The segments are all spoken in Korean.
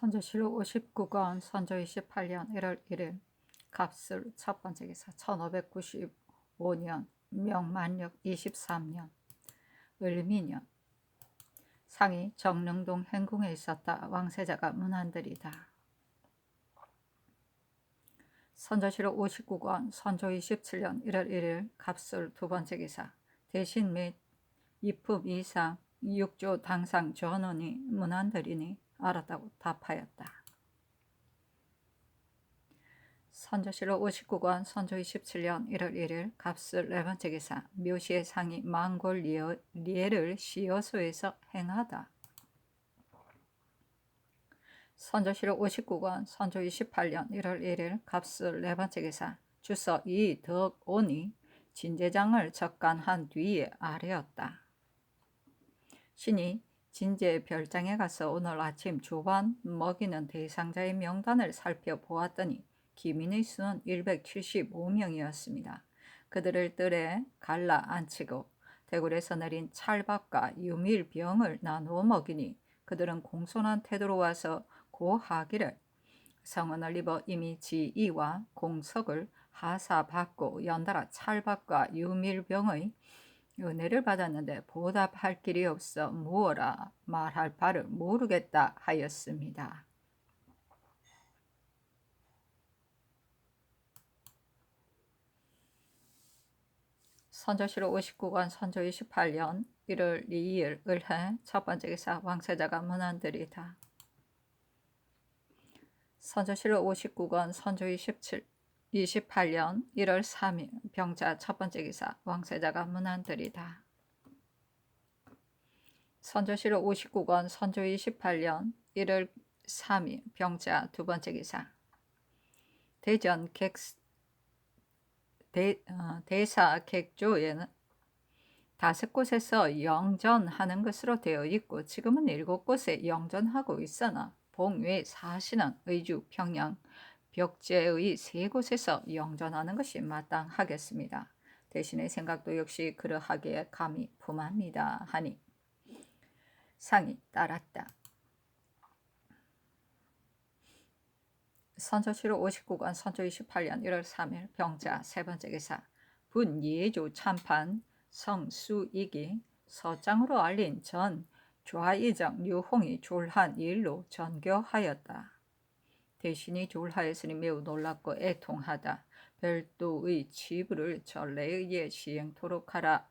선조실록 59권 선조 28년 1월 1일 갑술 첫 번째 기사 1595년 명만력 23년 을미년 상이 정릉동 행궁에 있었다. 왕세자가 문안들이다. 선조실록 59권 선조 27년 1월 1일 갑술 두 번째 기사 대신 및 이품 이상 육조 당상 전원이 문안들이니 알았다고 답하였다. 선조실록 59권 선조 27년 1월 1일 갑술 네 번째 기사 묘시의 상이 망골 리에를 시여소에서 행하다. 선조실록 59권 선조 28년 1월 1일 갑술 네 번째 기사 주서 이덕온이 진제장을 적간한 뒤에 아뢰었다. 신이 진제 별장에 가서 오늘 아침 조반 먹이는 대상자의 명단을 살펴보았더니 기민의 수는 175명이었습니다. 그들을 뜰에 갈라 앉히고 대굴에서 내린 찰밥과 유밀병을 나누어 먹이니 그들은 공손한 태도로 와서 고하기를 성은을 입어 이미 지위와 공석을 하사받고 연달아 찰밥과 유밀병의 은혜를 받았는데 보답할 길이 없어 무어라 말할 바를 모르겠다 하였습니다. 선조실록 59권 선조 28년 1월 2일 을해 첫 번째 기사 왕세자가 문안들이다. 선조실록 59권 선조 28년 1월 3일 병자 첫 번째 기사 왕세자가 문안들이다. 선조실록 59권 선조 28년 1월 3일 병자 두 번째 기사 대전 대사 객조에는 5곳에서 영전하는 것으로 되어 있고 지금은 7곳에 영전하고 있으나 봉외 사신은 의주, 평양, 벽제의 3곳에서 영전하는 것이 마땅하겠습니다. 대신에 생각도 역시 그러하기에 감히 품합니다 하니 상이 따랐다. 선조실록 59권 선조 28년 1월 3일 병자 세 번째 기사 분예조 참판 성수익이 서장으로 알린 전 좌이정 류홍이 졸한 일로 전교하였다. 대신이 졸하였으니 매우 놀랍고 애통하다. 별도의 치부를 전례에 의해 시행토록 하라.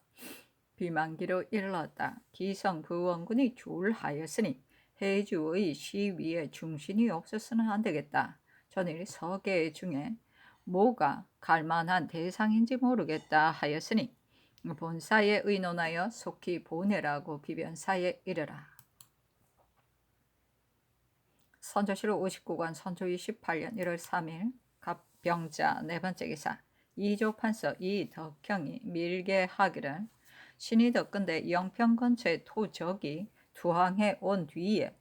비만기로 일렀다. 기성부원군이 졸하였으니 해주의 시위에 중신이 없었으면 안되겠다. 전일 서계 중에 뭐가 갈만한 대상인지 모르겠다 하였으니 본사에 의논하여 속히 보내라고 비변사에 이르라. 선조실록 59권 선조 28년 1월 3일 갑병자 네 번째 기사 이조판서 이덕형이 밀게하기를 신이 덕건대 영평 근처의 토적이 투항해 온 뒤에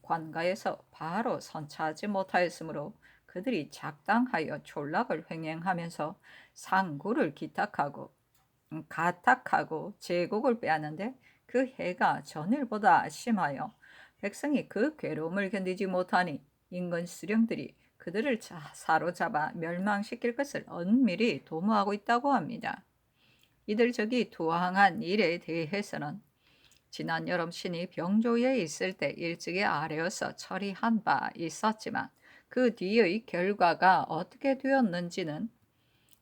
관가에서 바로 선차하지 못하였으므로 그들이 작당하여 촌락을 횡행하면서 상구를 가탁하고 제국을 빼앗는데 그 해가 전일보다 심하여 백성이 그 괴로움을 견디지 못하니 인근 수령들이 그들을 사로잡아 멸망시킬 것을 은밀히 도모하고 있다고 합니다. 이들 적이 투항한 일에 대해서는 지난 여름 신이 병조에 있을 때 일찍이 아뢰어서 처리한 바 있었지만 그 뒤의 결과가 어떻게 되었는지는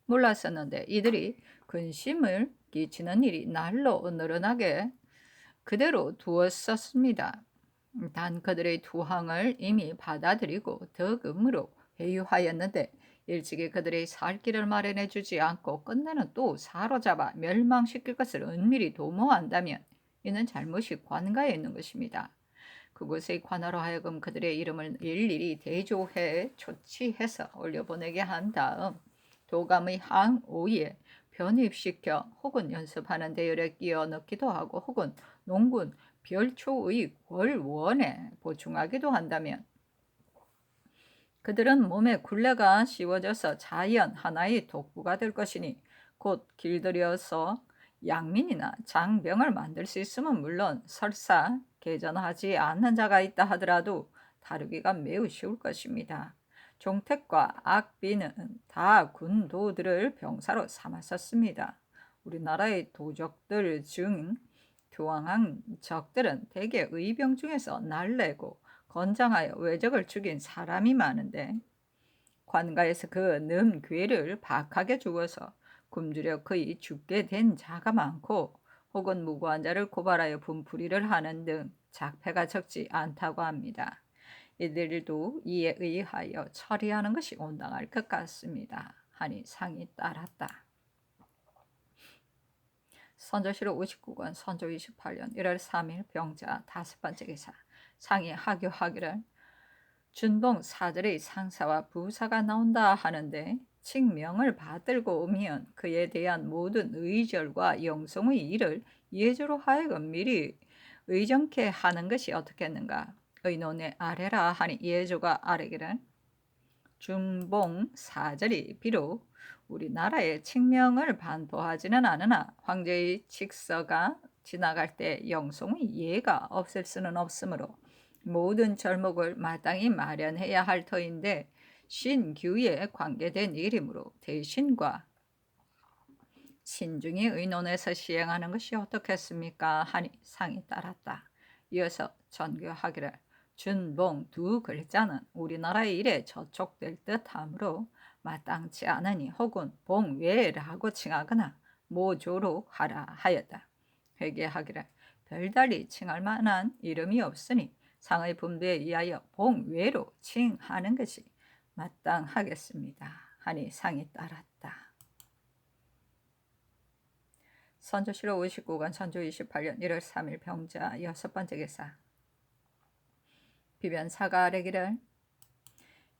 몰랐었는데 이들이 근심을 끼치는 일이 날로 늘어나게 그대로 두었었습니다. 단 그들의 투항을 이미 받아들이고 덕음으로 회유하였는데 일찍이 그들의 살 길을 마련해 주지 않고 끝내는 또 사로잡아 멸망시킬 것을 은밀히 도모한다면 이는 잘못이 관가에 있는 것입니다. 그곳의 관하로 하여금 그들의 이름을 일일이 대조해 조치해서 올려보내게 한 다음 도감의 항오에 편입시켜 혹은 연습하는 대열에 끼워 넣기도 하고 혹은 농군 별초의 월원에 보충하기도 한다면 그들은 몸에 굴레가 씌워져서 자연 하나의 독부가 될 것이니 곧 길들여서 양민이나 장병을 만들 수 있으면 물론 설사 개전하지 않는 자가 있다 하더라도 다루기가 매우 쉬울 것입니다. 종택과 악비는 다 군도들을 병사로 삼았었습니다. 우리나라의 도적들 중 교황한 적들은 대개 의병 중에서 날래고 건장하여 외적을 죽인 사람이 많은데, 관가에서 그 는괴를 박하게 죽어서 굶주려 거의 죽게 된 자가 많고, 혹은 무고한 자를 고발하여 분풀이를 하는 등 작패가 적지 않다고 합니다. 이들도 이에 의하여 처리하는 것이 온당할 것 같습니다. 하니 상이 따랐다. 선조실록 59권 선조 28년 1월 3일 병자 5번째 기사. 상이 하교하기를 준봉 사절의 상사와 부사가 나온다 하는데, 칙명을 받들고 오면 그에 대한 모든 의절과 영송의 일을 예조로 하여금 미리 의정케 하는 것이 어떻겠는가. 의논의 아래라 하니 예조가 아래기를 준봉 사절이 비록 우리나라의 칙명을 반포하지는 않으나 황제의 칙서가 지나갈 때 영송의 예가 없을 수는 없으므로 모든 절목을 마땅히 마련해야 할 터인데, 신규에 관계된 일이므로 대신과 신중히 의논해서 시행하는 것이 어떻겠습니까? 하니 상이 따랐다. 이어서 전교하기를 준봉 두 글자는 우리나라의 일에 저촉될 듯하므로 마땅치 않으니 혹은 봉외라고 칭하거나 모조로 하라 하였다. 회개하기를 별달리 칭할 만한 이름이 없으니 상의 분배에 의하여 봉외로 칭하는 것이 마땅하겠습니다. 하니 상이 따랐다. 선조실록 59권 선조 28년 1월 3일 병자 6번째 기사. 비변사가 아뢰기를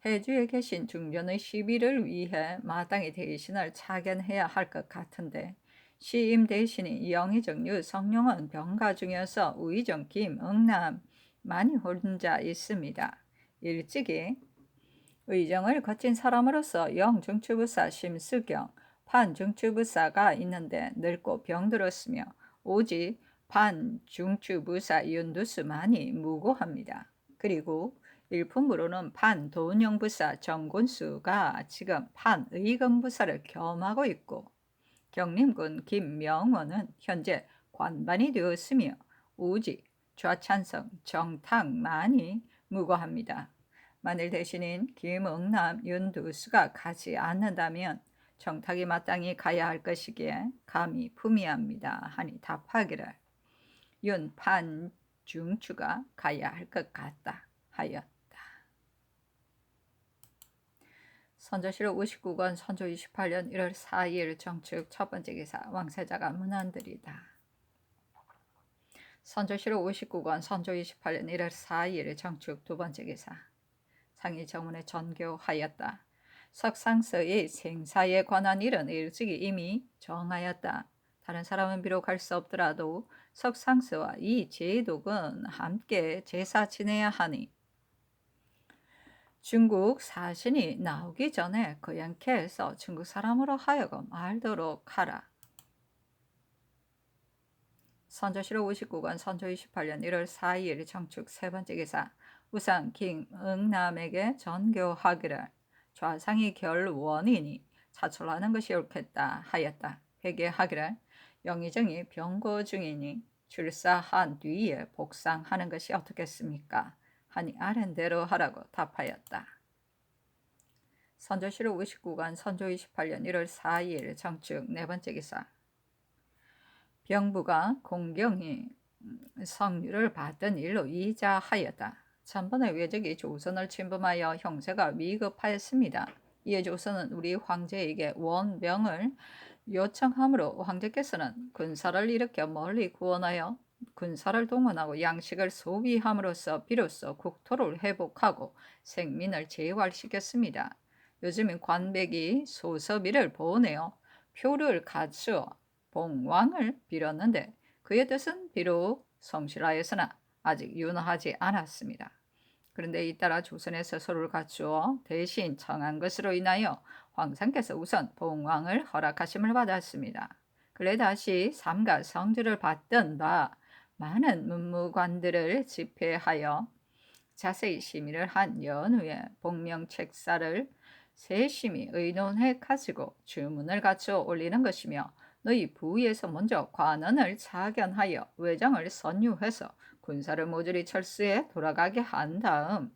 해주에 계신 중전의 시비를 위해 마땅히 대신을 차견해야 할 것 같은데, 시임 대신이 영의정 성룡은 병가 중에서 우의정 김응남 만이 혼자 있습니다. 일찍이 의정을 거친 사람으로서 영중추부사 심수경, 판중추부사가 있는데 늙고 병들었으며 오직 판중추부사 윤두수만이 무고합니다. 그리고 일품으로는 판도령부사 정곤수가 지금 판의검부사를 겸하고 있고, 경림군 김명원은 현재 관반이 되었으며 오직 좌찬성 정탁만이 무고합니다. 만일 대신인 김응남 윤두수가 가지 않는다면 정탁이 마땅히 가야 할 것이기에 감히 품이합니다. 하니 답하기를 윤판중추가 가야 할 것 같다 하였다. 선조실록 59권 선조 28년 1월 4일 정축 첫번째 기사. 왕세자가 문안드리다. 선조실록 59권 선조 28년 1월 4일 정축 두번째 기사. 상이 정문에 전교하였다. 석상서의 생사에 관한 일은 일찍이 이미 정하였다. 다른 사람은 비록 할 수 없더라도 석상서와 이 제독은 함께 제사 지내야 하니, 중국 사신이 나오기 전에 거양케 해서 중국 사람으로 하여금 알도록 하라. 선조실록 59권 선조 28년 1월 4일 정축 세번째 기사. 우상 김응남에게 전교하기를 좌상이 결원이니 자철하는 것이 옳겠다 하였다. 회개하기를 영의정이 병고 중이니 출사한 뒤에 복상하는 것이 어떻겠습니까? 하니 아랜대로 하라고 답하였다. 선조실록 59권 선조 28년 1월 4일 정축 네번째 기사. 병부가 공경이 성유를 받던 일로 이자하였다. 전번에 외적이 조선을 침범하여 형세가 위급하였습니다. 이에 조선은 우리 황제에게 원병을 요청하므로 황제께서는 군사를 일으켜 멀리 구원하여 군사를 동원하고 양식을 소비함으로써 비로소 국토를 회복하고 생민을 재활시켰습니다. 요즘은 관백이 소서비를 보내어 표를 갖추어 봉왕을 빌었는데 그의 뜻은 비록 성실하였으나 아직 윤하지 않았습니다. 그런데 잇따라 조선에서 서로를 갖추어 대신 청한 것으로 인하여 황상께서 우선 봉왕을 허락하심을 받았습니다. 그래 다시 삼가 성주를 받던 바 많은 문무관들을 집회하여 자세히 심의를 한 연후에 복명 책사를 세심히 의논해 가지고 주문을 갖춰 올리는 것이며 너희 부위에서 먼저 관원을 차견하여 외장을 선유해서 군사를 모조리 철수해 돌아가게 한 다음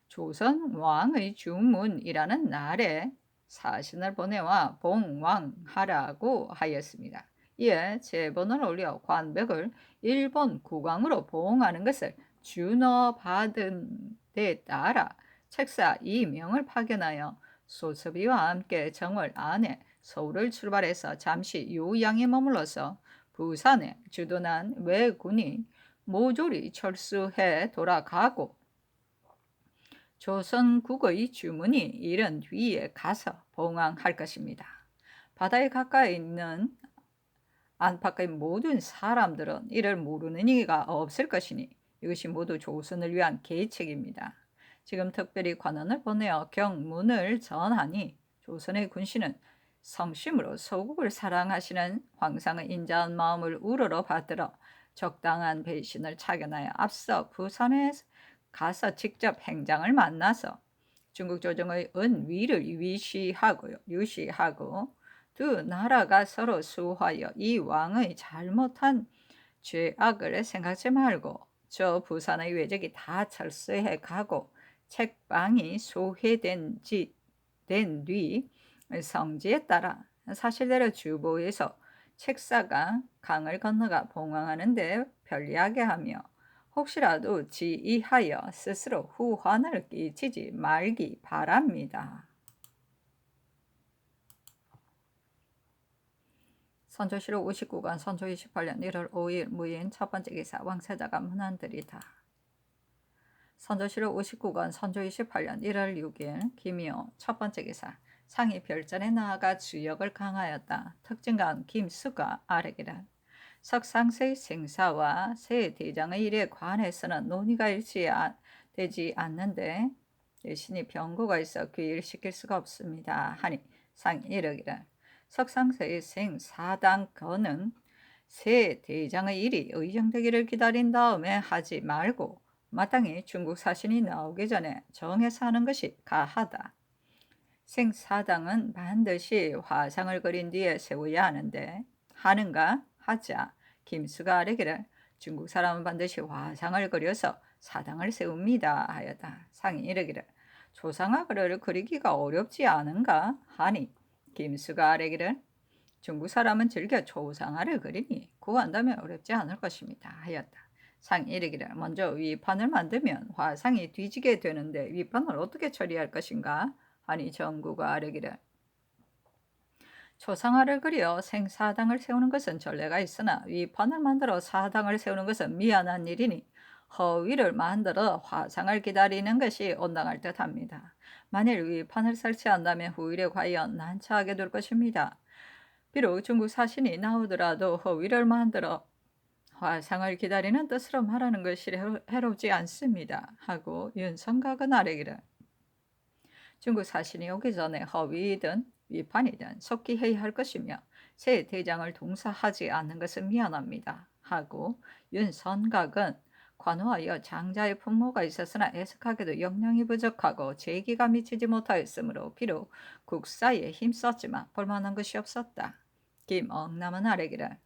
조선 왕의 주문이라는 날에 사신을 보내와 봉왕하라고 하였습니다. 이에 제본을 올려 관백을 일본 국왕으로 봉하는 것을 준어받은 데 따라 책사 이명을 파견하여 소섭이와 함께 정월 안에 서울을 출발해서 잠시 요양에 머물러서 부산에 주둔한 왜군이 모조리 철수해 돌아가고 조선국의 주문이 이른 뒤에 가서 봉황할 것입니다. 바다에 가까이 있는 안팎의 모든 사람들은 이를 모르는 이가 없을 것이니 이것이 모두 조선을 위한 계책입니다. 지금 특별히 관원을 보내어 경문을 전하니 조선의 군신은 성심으로 서국을 사랑하시는 황상의 인자한 마음을 우러러 받들어 적당한 배신을 차견하여 앞서 부산에 가서 직접 행장을 만나서 중국 조정의 은위를 유시하고 두 나라가 서로 수하여 이 왕의 잘못한 죄악을 생각지 말고 저 부산의 외적이 다 철수해 가고 책방이 소회된 뒤 성지에 따라 사실대로 주보에서 책사가 강을 건너가 봉황하는데 편리하게 하며 혹시라도 지의하여 스스로 후환을 끼치지 말기 바랍니다. 선조실록 59권 선조 28년 1월 5일 무인 첫 번째 기사 왕세자가 문안드리다. 선조실록 59권 선조 28년 1월 6일 김이호 첫 번째 기사 상이 별전에 나아가 주역을 강하였다. 특징관 김수가 아래기를 석상세의 생사와 새 대장의 일에 관해서는 논의가 일치되지 않는데 대신이 병고가 있어 귀일시킬 수가 없습니다. 하니 상이 이르기를 석상세의 생사당건은 새 대장의 일이 의정되기를 기다린 다음에 하지 말고 마땅히 중국 사신이 나오기 전에 정해서 하는 것이 가하다. 생사당은 반드시 화상을 그린 뒤에 세워야 하는데 하는가 하자 김수가 아뢰기를 중국 사람은 반드시 화상을 그려서 사당을 세웁니다 하였다. 상이 이르기를 조상화를 그리기가 어렵지 않은가 하니 김수가 아뢰기를 중국 사람은 즐겨 조상화를 그리니 구한다면 어렵지 않을 것입니다 하였다. 상이 이르기를 먼저 위판을 만들면 화상이 뒤지게 되는데 위판을 어떻게 처리할 것인가 하니 정구가 아뢰기를 초상화를 그려 생사당을 세우는 것은 전례가 있으나 위판을 만들어 사당을 세우는 것은 미안한 일이니 허위를 만들어 화상을 기다리는 것이 온당할 듯합니다. 만일 위판을 설치한다면 후일에 과연 난처하게 될 것입니다. 비록 중국 사신이 나오더라도 허위를 만들어 화상을 기다리는 뜻으로 말하는 것이 해롭지 않습니다. 하고 윤성각은 아뢰기를 중국 사신이 오기 전에 허위이든 위판이든 속히 회의할 것이며 새 대장을 동사하지 않는 것은 미안합니다. 하고 윤선각은 관우하여 장자의 풍모가 있었으나 애석하게도 역량이 부족하고 재기가 미치지 못하였으므로 비록 국사에 힘썼지만 볼만한 것이 없었다. 김억남은 아뢰기를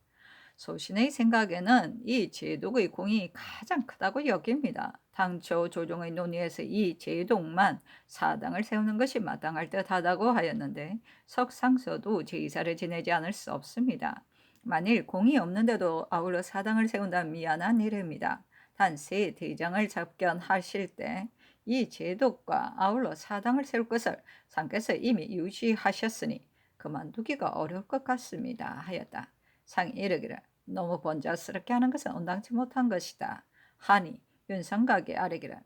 소신의 생각에는 이 제독의 공이 가장 크다고 여깁니다. 당초 조정의 논의에서 이 제독만 사당을 세우는 것이 마땅할 듯하다고 하였는데 석상서도 제의사를 지내지 않을 수 없습니다. 만일 공이 없는데도 아울러 사당을 세운다면 미안한 일입니다. 단 새 대장을 접견하실 때 이 제독과 아울러 사당을 세울 것을 상께서 이미 유시하셨으니 그만두기가 어려울 것 같습니다. 하였다. 상이 이르기를 너무 번잡스럽게 하는 것은 온당치 못한 것이다. 하니 윤성각이 아뢰기를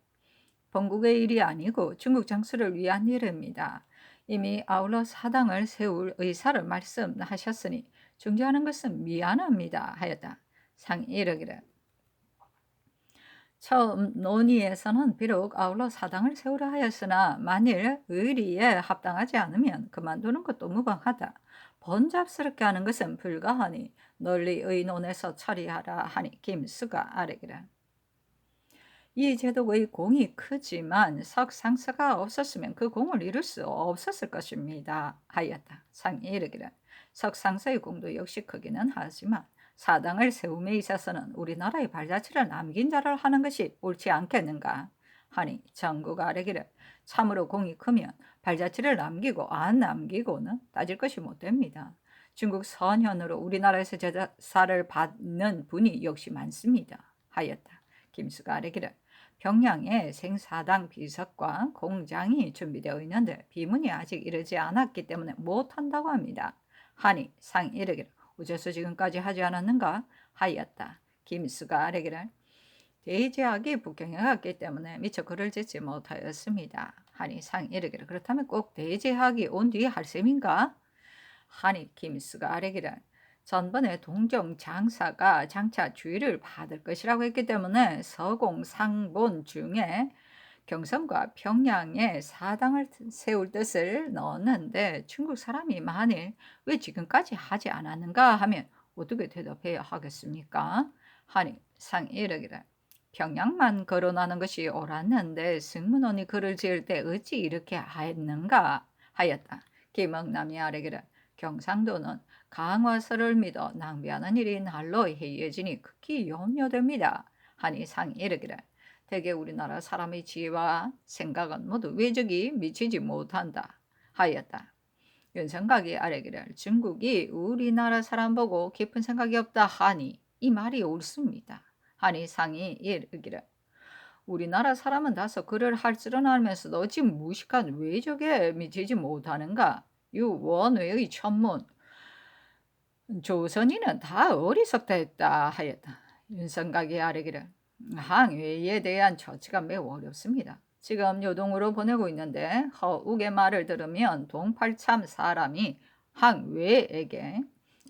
본국의 일이 아니고 중국 장수를 위한 일입니다. 이미 아울러 사당을 세울 의사를 말씀하셨으니 중지하는 것은 미안합니다. 하였다. 상이 이르기를 처음 논의에서는 비록 아울러 사당을 세우려 하였으나 만일 의리에 합당하지 않으면 그만두는 것도 무방하다. 번잡스럽게 하는 것은 불가하니 널리 의논해서 처리하라 하니 김수가 아뢰기를 이 제독의 공이 크지만 석상서가 없었으면 그 공을 이룰 수 없었을 것입니다. 하였다. 상이 이르기를 석상서의 공도 역시 크기는 하지만 사당을 세움에 있어서는 우리나라의 발자취를 남긴 자를 하는 것이 옳지 않겠는가 하니 정구가 아뢰기를 참으로 공이 크면 발자취를 남기고 안 남기고는 따질 것이 못 됩니다. 중국 선현으로 우리나라에서 제사를 받는 분이 역시 많습니다. 하였다. 김수가 아뢰기를 평양에 생사당 비석과 공장이 준비되어 있는데 비문이 아직 이르지 않았기 때문에 못한다고 합니다. 하니 상이 이르기를 어째서 지금까지 하지 않았는가 하였다. 김수가 아뢰기를 대제학이 북경에 갔기 때문에 미처 글을 짓지 못하였습니다. 하니 상이 이르기를 그렇다면 꼭 대제학이 온 뒤에 할 셈인가 하니 김수가 아뢰기를 전번에 동경 장사가 장차 주의를 받을 것이라고 했기 때문에 서공상본 중에 경성과 평양에 사당을 세울 뜻을 넣었는데 중국 사람이 만일 왜 지금까지 하지 않았는가 하면 어떻게 대답해야 하겠습니까? 하니 상이 이르기를 평양만 거론하는 것이 옳았는데 승문원이 글을 지을 때 어찌 이렇게 했는가 하였다. 김흥남이 아뢰기를 경상도는 강화서를 믿어 낭비하는 일이 날로 해이해지니 극히 염려됩니다. 하니 상이 이르기를 대개 우리나라 사람의 지혜와 생각은 모두 외적이 미치지 못한다 하였다. 윤성각이 아뢰기를 중국이 우리나라 사람 보고 깊은 생각이 없다 하니 이 말이 옳습니다. 하니 상이 이르기를 우리나라 사람은 다소 글을 할 줄은 알면서도 어찌 무식한 외적에 미치지 못하는가? 유원외의 천문 조선인은 다 어리석다 했다 하였다. 윤성각이 아뢰기를 항외에 대한 처치가 매우 어렵습니다. 지금 요동으로 보내고 있는데 허욱의 말을 들으면 동팔참 사람이 항외에게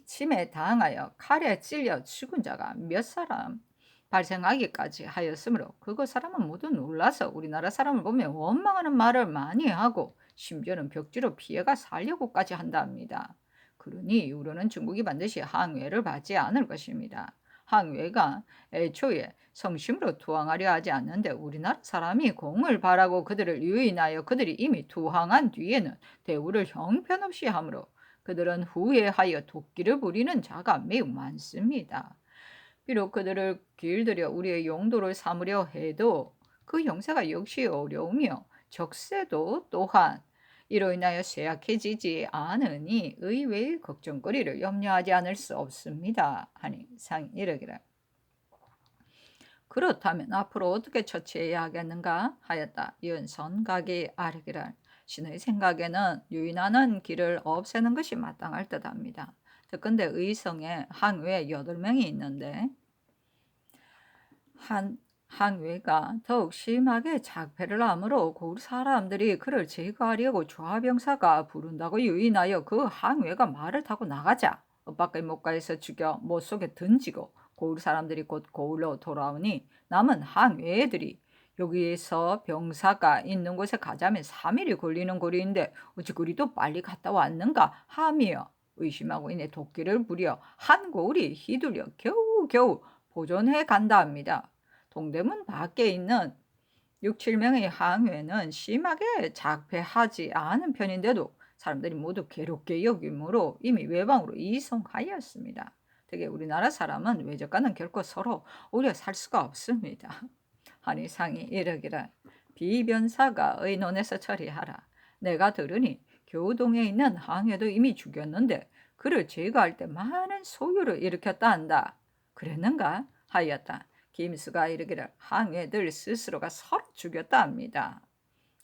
침에 당하여 칼에 찔려 죽은 자가 몇 사람 발생하기까지 하였으므로 그거 사람은 모두 놀라서 우리나라 사람을 보면 원망하는 말을 많이 하고 심지어는 벽지로 피해가 살려고까지 한답니다. 그러니 이후로는 중국이 반드시 항외를 받지 않을 것입니다. 항외가 애초에 성심으로 투항하려 하지 않는데 우리나라 사람이 공을 바라고 그들을 유인하여 그들이 이미 투항한 뒤에는 대우를 형편없이 하므로 그들은 후회하여 도끼를 부리는 자가 매우 많습니다. 비록 그들을 길들여 우리의 용도를 삼으려 해도 그 형세가 역시 어려우며 적세도 또한 이로 인하여 쇠약해지지 않으니 의외의 걱정거리를 염려하지 않을 수 없습니다. 하니 상이 이르기를 그렇다면 앞으로 어떻게 처치해야 하겠는가 하였다. 윤선각이 아뢰기를 신의 생각에는 유인하는 길을 없애는 것이 마땅할 듯합니다. 근데 의성에 항외 8명이 있는데 항외가 더욱 심하게 작패를 하므로 고을 사람들이 그를 제거하려고 조합병사가 부른다고 유인하여 그 항외가 말을 타고 나가자 엇박의 못가에서 죽여 못 속에 던지고 고을 사람들이 곧 고을로 돌아오니 남은 항외들이 여기에서 병사가 있는 곳에 가자면 3일이 걸리는 거리인데 어찌 그리도 빨리 갔다 왔는가 하며 의심하고 이내 도끼를 부려 한 고을이 휘둘려 겨우겨우 보존해 간다 합니다. 동대문 밖에 있는 6, 7명의 항외는 심하게 작패하지 않은 편인데도 사람들이 모두 괴롭게 여기므로 이미 외방으로 이송하였습니다. 되게 우리나라 사람은 외적과는 결코 서로 오래 살 수가 없습니다. 하니 상이 이르기를 비변사가 의논해서 처리하라. 내가 들으니 교동에 있는 항해도 이미 죽였는데 그를 제거할 때 많은 소요를 일으켰다 한다. 그랬는가? 하였다. 김수가 이르기를 항해들 스스로가 서로 죽였다 합니다.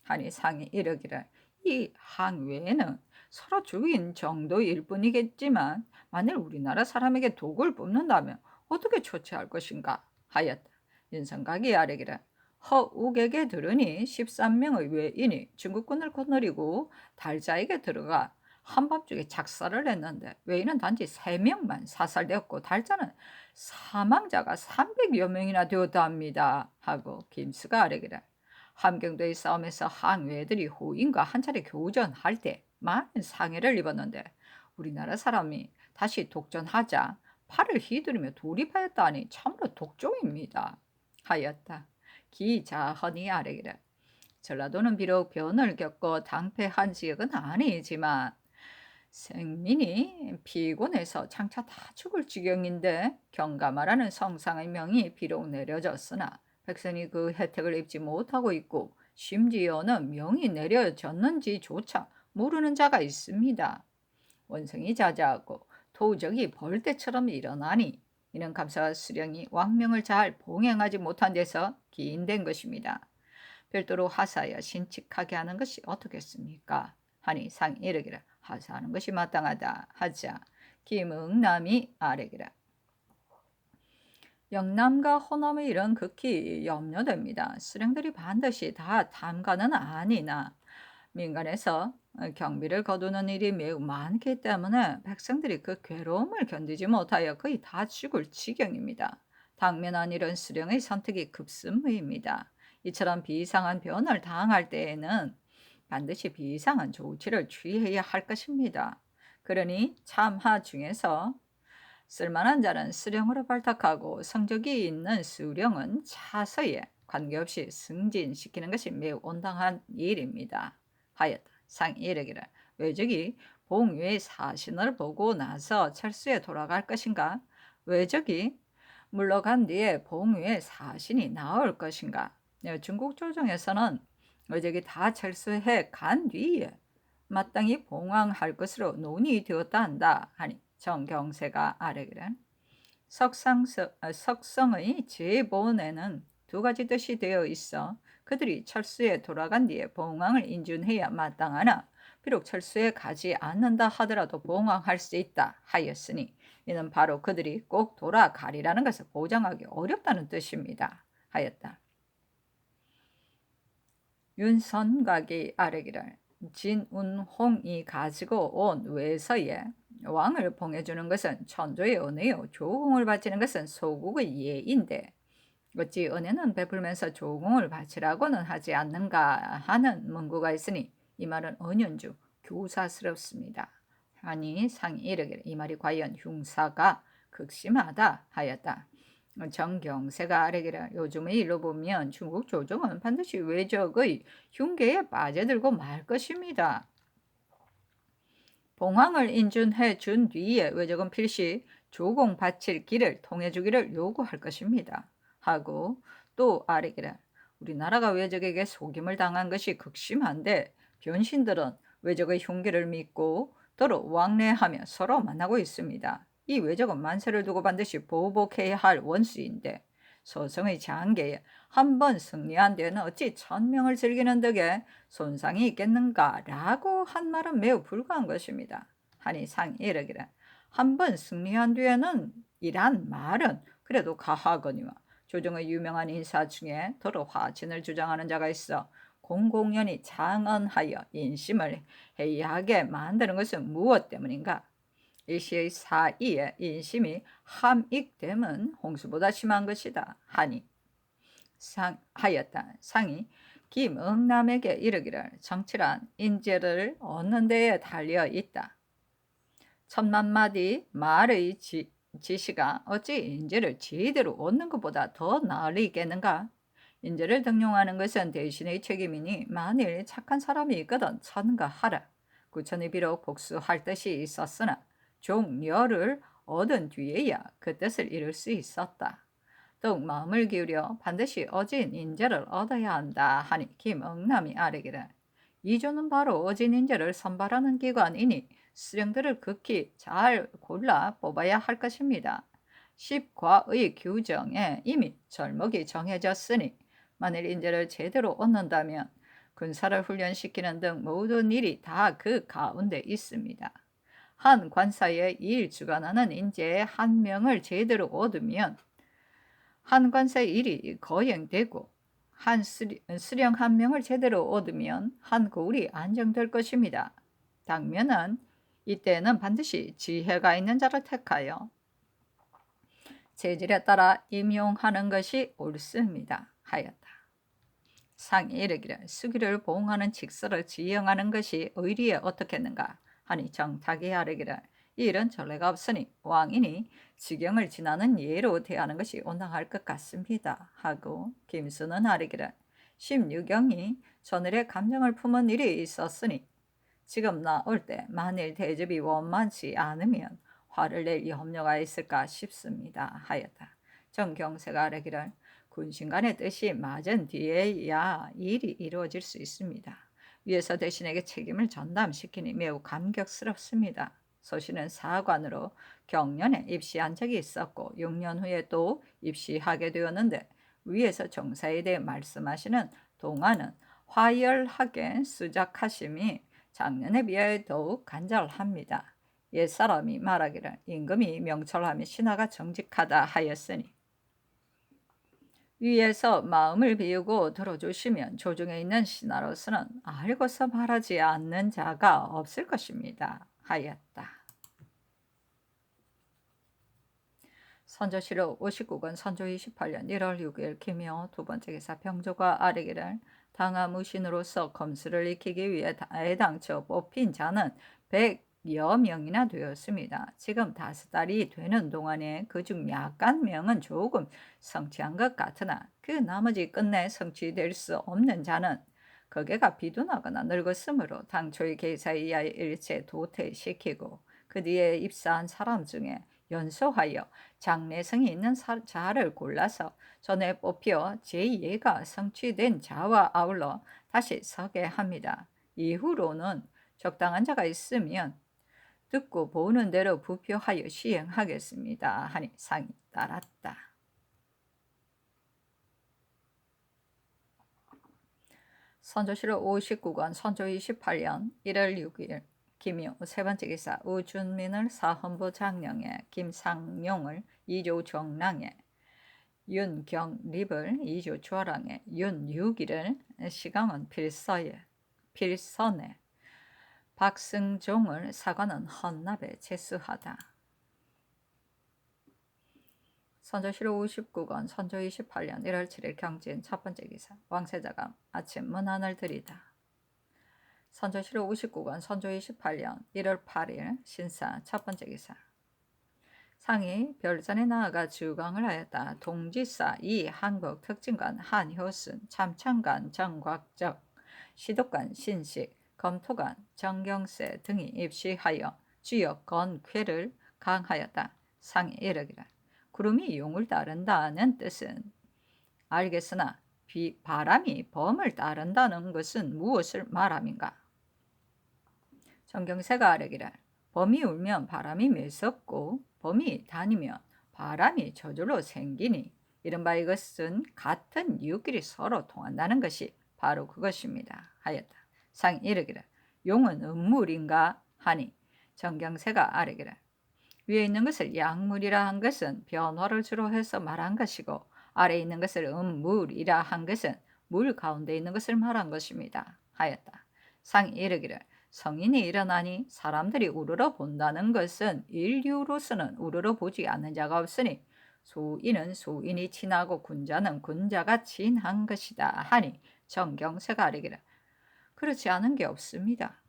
하니 상이 이르기를 이 항외에는 서로 죽인 정도일 뿐이겠지만 만일 우리나라 사람에게 독을 뿜는다면 어떻게 처치할 것인가 하였다. 윤성각이 아뢰기를 허욱에게 들으니 13명의 외인이 중국군을 거느리고 달자에게 들어가 한밤중에 작살을 했는데 외인은 단지 3명만 사살되었고 달자는 사망자가 300여 명이나 되었다 합니다. 하고 김수가 아뢰기를 함경도의 싸움에서 항외들이 호인과 한 차례 교전할 때 많은 상해를 입었는데 우리나라 사람이 다시 독전하자 팔을 휘두르며 돌입하였다 하니 참으로 독종입니다. 하였다. 기자헌이 아뢰기를 전라도는 비록 변을 겪고 당패한 지역은 아니지만 생민이 피곤해서 장차 다 죽을 지경인데 경가마라는 성상의 명이 비록 내려졌으나 백성이 그 혜택을 입지 못하고 있고 심지어는 명이 내려졌는지조차 모르는 자가 있습니다. 원성이 자자하고 도적이 벌떼처럼 일어나니 이는 감사와 수령이 왕명을 잘 봉행하지 못한 데서 기인된 것입니다. 별도로 하사하여 신칙하게 하는 것이 어떻겠습니까? 하니 상이 이르기를 하사하는 것이 마땅하다 하자 김응남이 아뢰기를 영남과 호남의 일은 극히 염려됩니다. 수령들이 반드시 다 탐관은 아니나 민간에서 경비를 거두는 일이 매우 많기 때문에 백성들이 그 괴로움을 견디지 못하여 거의 다 죽을 지경입니다. 당면한 이런 수령의 선택이 급선무입니다. 이처럼 비상한 변을 당할 때에는 반드시 비상한 조치를 취해야 할 것입니다. 그러니 참하 중에서 쓸만한 자는 수령으로 발탁하고 성적이 있는 수령은 차서에 관계없이 승진시키는 것이 매우 온당한 일입니다. 하였다. 상이 이르기를 외적이 봉유의 사신을 보고 나서 철수에 돌아갈 것인가? 외적이 물러간 뒤에 봉유의 사신이 나올 것인가? 중국 조정에서는 외적이 다 철수해 간 뒤에 마땅히 봉황할 것으로 논의되었다 한다 하니 정경세가 아뢰기를 석성의 제본에는 두 가지 뜻이 되어 있어 그들이 철수에 돌아간 뒤에 봉황을 인준해야 마땅하나 비록 철수에 가지 않는다 하더라도 봉황할 수 있다 하였으니 이는 바로 그들이 꼭 돌아가리라는 것을 보장하기 어렵다는 뜻입니다 하였다. 윤선각이 아뢰기를 진운홍이 가지고 온 외서에 왕을 봉해주는 것은 천조의 은혜요 조공을 바치는 것은 소국의 예인데 어찌 은혜는 베풀면서 조공을 바치라고는 하지 않는가 하는 문구가 있으니 이 말은 은연중 교사스럽습니다. 하니 상이 이르기를 이 말이 과연 흉사가 극심하다 하였다. 정경세가 아뢰기를 요즘의 일로 보면 중국 조정은 반드시 외적의 흉계에 빠져들고 말 것입니다. 봉황을 인준해 준 뒤에 외적은 필시 조공 바칠 길을 통해 주기를 요구할 것입니다. 하고 또 아뢰기를 우리나라가 외적에게 속임을 당한 것이 극심한데 변신들은 외적의 흉계를 믿고 더러 왕래하며 서로 만나고 있습니다. 이 외적은 만세를 두고 반드시 보복해야 할 원수인데 소성의 장계에 한 번 승리한 데는 어찌 천명을 즐기는 덕에 손상이 있겠는가라고 한 말은 매우 불과한 것입니다. 하니 상이 이르기를 한 번 승리한 뒤에는 이란 말은 그래도 가하거니와 조정의 유명한 인사 중에 더러 화친을 주장하는 자가 있어 공공연히 장언하여 인심을 해이하게 만드는 것은 무엇 때문인가? 일시의 사이에 인심이 함익됨은 홍수보다 심한 것이다 하니 하였다. 상이 김응남에게 이르기를 정치란 인재를 얻는 데에 달려 있다. 천만 마디 말의 지시가 어찌 인재를 제대로 얻는 것보다 더 나으리겠는가? 인재를 등용하는 것은 대신의 책임이니 만일 착한 사람이 있거든 천가하라. 구천이 비록 복수할 뜻이 있었으나 종려를 얻은 뒤에야 그 뜻을 이룰 수 있었다. 더욱 마음을 기울여 반드시 어진 인재를 얻어야 한다 하니 김응남이 아뢰기를 이조는 바로 어진 인재를 선발하는 기관이니 수령들을 극히 잘 골라 뽑아야 할 것입니다. 십과의 규정에 이미 절목이 정해졌으니 만일 인재를 제대로 얻는다면 군사를 훈련시키는 등 모든 일이 다 그 가운데 있습니다. 한 관사에 일 주관하는 인재의 한 명을 제대로 얻으면 한 관사의 일이 거행되고 한 수령 한 명을 제대로 얻으면 한 고을이 안정될 것입니다. 당면은 이때는 반드시 지혜가 있는 자를 택하여 재질에 따라 임용하는 것이 옳습니다. 하였다. 상이 이르기를 수기를 보응하는 직서를 지형하는 것이 의리에 어떻겠는가 하니 정탁이 아뢰기를 이 일은 전례가 없으니 왕인이 지경을 지나는 예로 대하는 것이 온당할 것 같습니다. 하고 김수는 아뢰기를 심유경이 전일에 감정을 품은 일이 있었으니 지금 나올 때 만일 대접이 원만치 않으면 화를 낼 염려가 있을까 싶습니다. 하였다. 정경세가 아뢰기를 군신간의 뜻이 맞은 뒤에야 일이 이루어질 수 있습니다. 위에서 대신에게 책임을 전담시키니 매우 감격스럽습니다. 소신은 사관으로 경련에 입시한 적이 있었고 6년 후에 또 입시하게 되었는데 위에서 정사에 대해 말씀하시는 동안은 화열하게 수작하심이 작년에 비하여 더욱 간절합니다. 옛사람이 말하기를 임금이 명철하며 신하가 정직하다 하였으니 위에서 마음을 비우고 들어주시면 조중에 있는 신하로서는 알고서 말하지 않는 자가 없을 것입니다. 하였다. 선조실록 59권 선조 28년 1월 6일 김효 두 번째 기사 병조가 아뢰기를 당하무신으로서 검수를 익히기 위해 애당초 뽑힌 자는 100여 명이나 되었습니다. 지금 5달이 되는 동안에 그중 약간 명은 조금 성취한 것 같으나 그 나머지 끝내 성취될 수 없는 자는 거기가 비둔하거나 늙었으므로 당초의 계사에 의하여 일체 도태시키고 그 뒤에 입사한 사람 중에 연소하여 장래성이 있는 자를 골라서 전에 뽑혀 제2예가 성취된 자와 아울러 다시 서게 합니다. 이후로는 적당한 자가 있으면 듣고 보는 대로 부표하여 시행하겠습니다. 하니 상이 따랐다. 선조실록 59권 선조 28년 1월 6일 김효 세 번째 기사 우준민을 사헌부 장령에 김상용을 2조 정랑에 윤경립을 2조 주하랑에 윤유기를 시강원 필선에 박승종을 사관원 헌납에 제수하다. 선조실록 59권 선조 28년 1월 7일 경진 첫 번째 기사 왕세자가 아침 문안을 드리다. 선조실록 59권 선조 28년 1월 8일 신사 첫 번째 기사 상이 별산에 나아가 주광을 하였다. 동지사 이한국 특진관 한효순 참창관 정곽적 시독관 신식 검토관 정경세 등이 입시하여 주역 건쾌를 강하였다. 상이 이르기를 구름이 용을 따른다는 뜻은 알겠으나 바람이 범을 따른다는 것은 무엇을 말함인가? 정경세가 아뢰기를 범이 울면 바람이 매섭고 범이 다니면 바람이 저절로 생기니 이른바 이것은 같은 이웃끼리 서로 통한다는 것이 바로 그것입니다. 하였다. 상이 이르기를 용은 음물인가 하니 정경세가 아뢰기를 위에 있는 것을 약물이라 한 것은 변화를 주로 해서 말한 것이고 아래에 있는 것을 음물이라 한 것은 물 가운데 있는 것을 말한 것입니다. 하였다. 상이 이르기를 성인이 일어나니 사람들이 우러러 본다는 것은 인류로서는 우러러 보지 않는 자가 없으니 소인은 소인이 친하고 군자는 군자가 친한 것이다 하니 정경세가 아뢰기를 그렇지 않은 게 없습니다.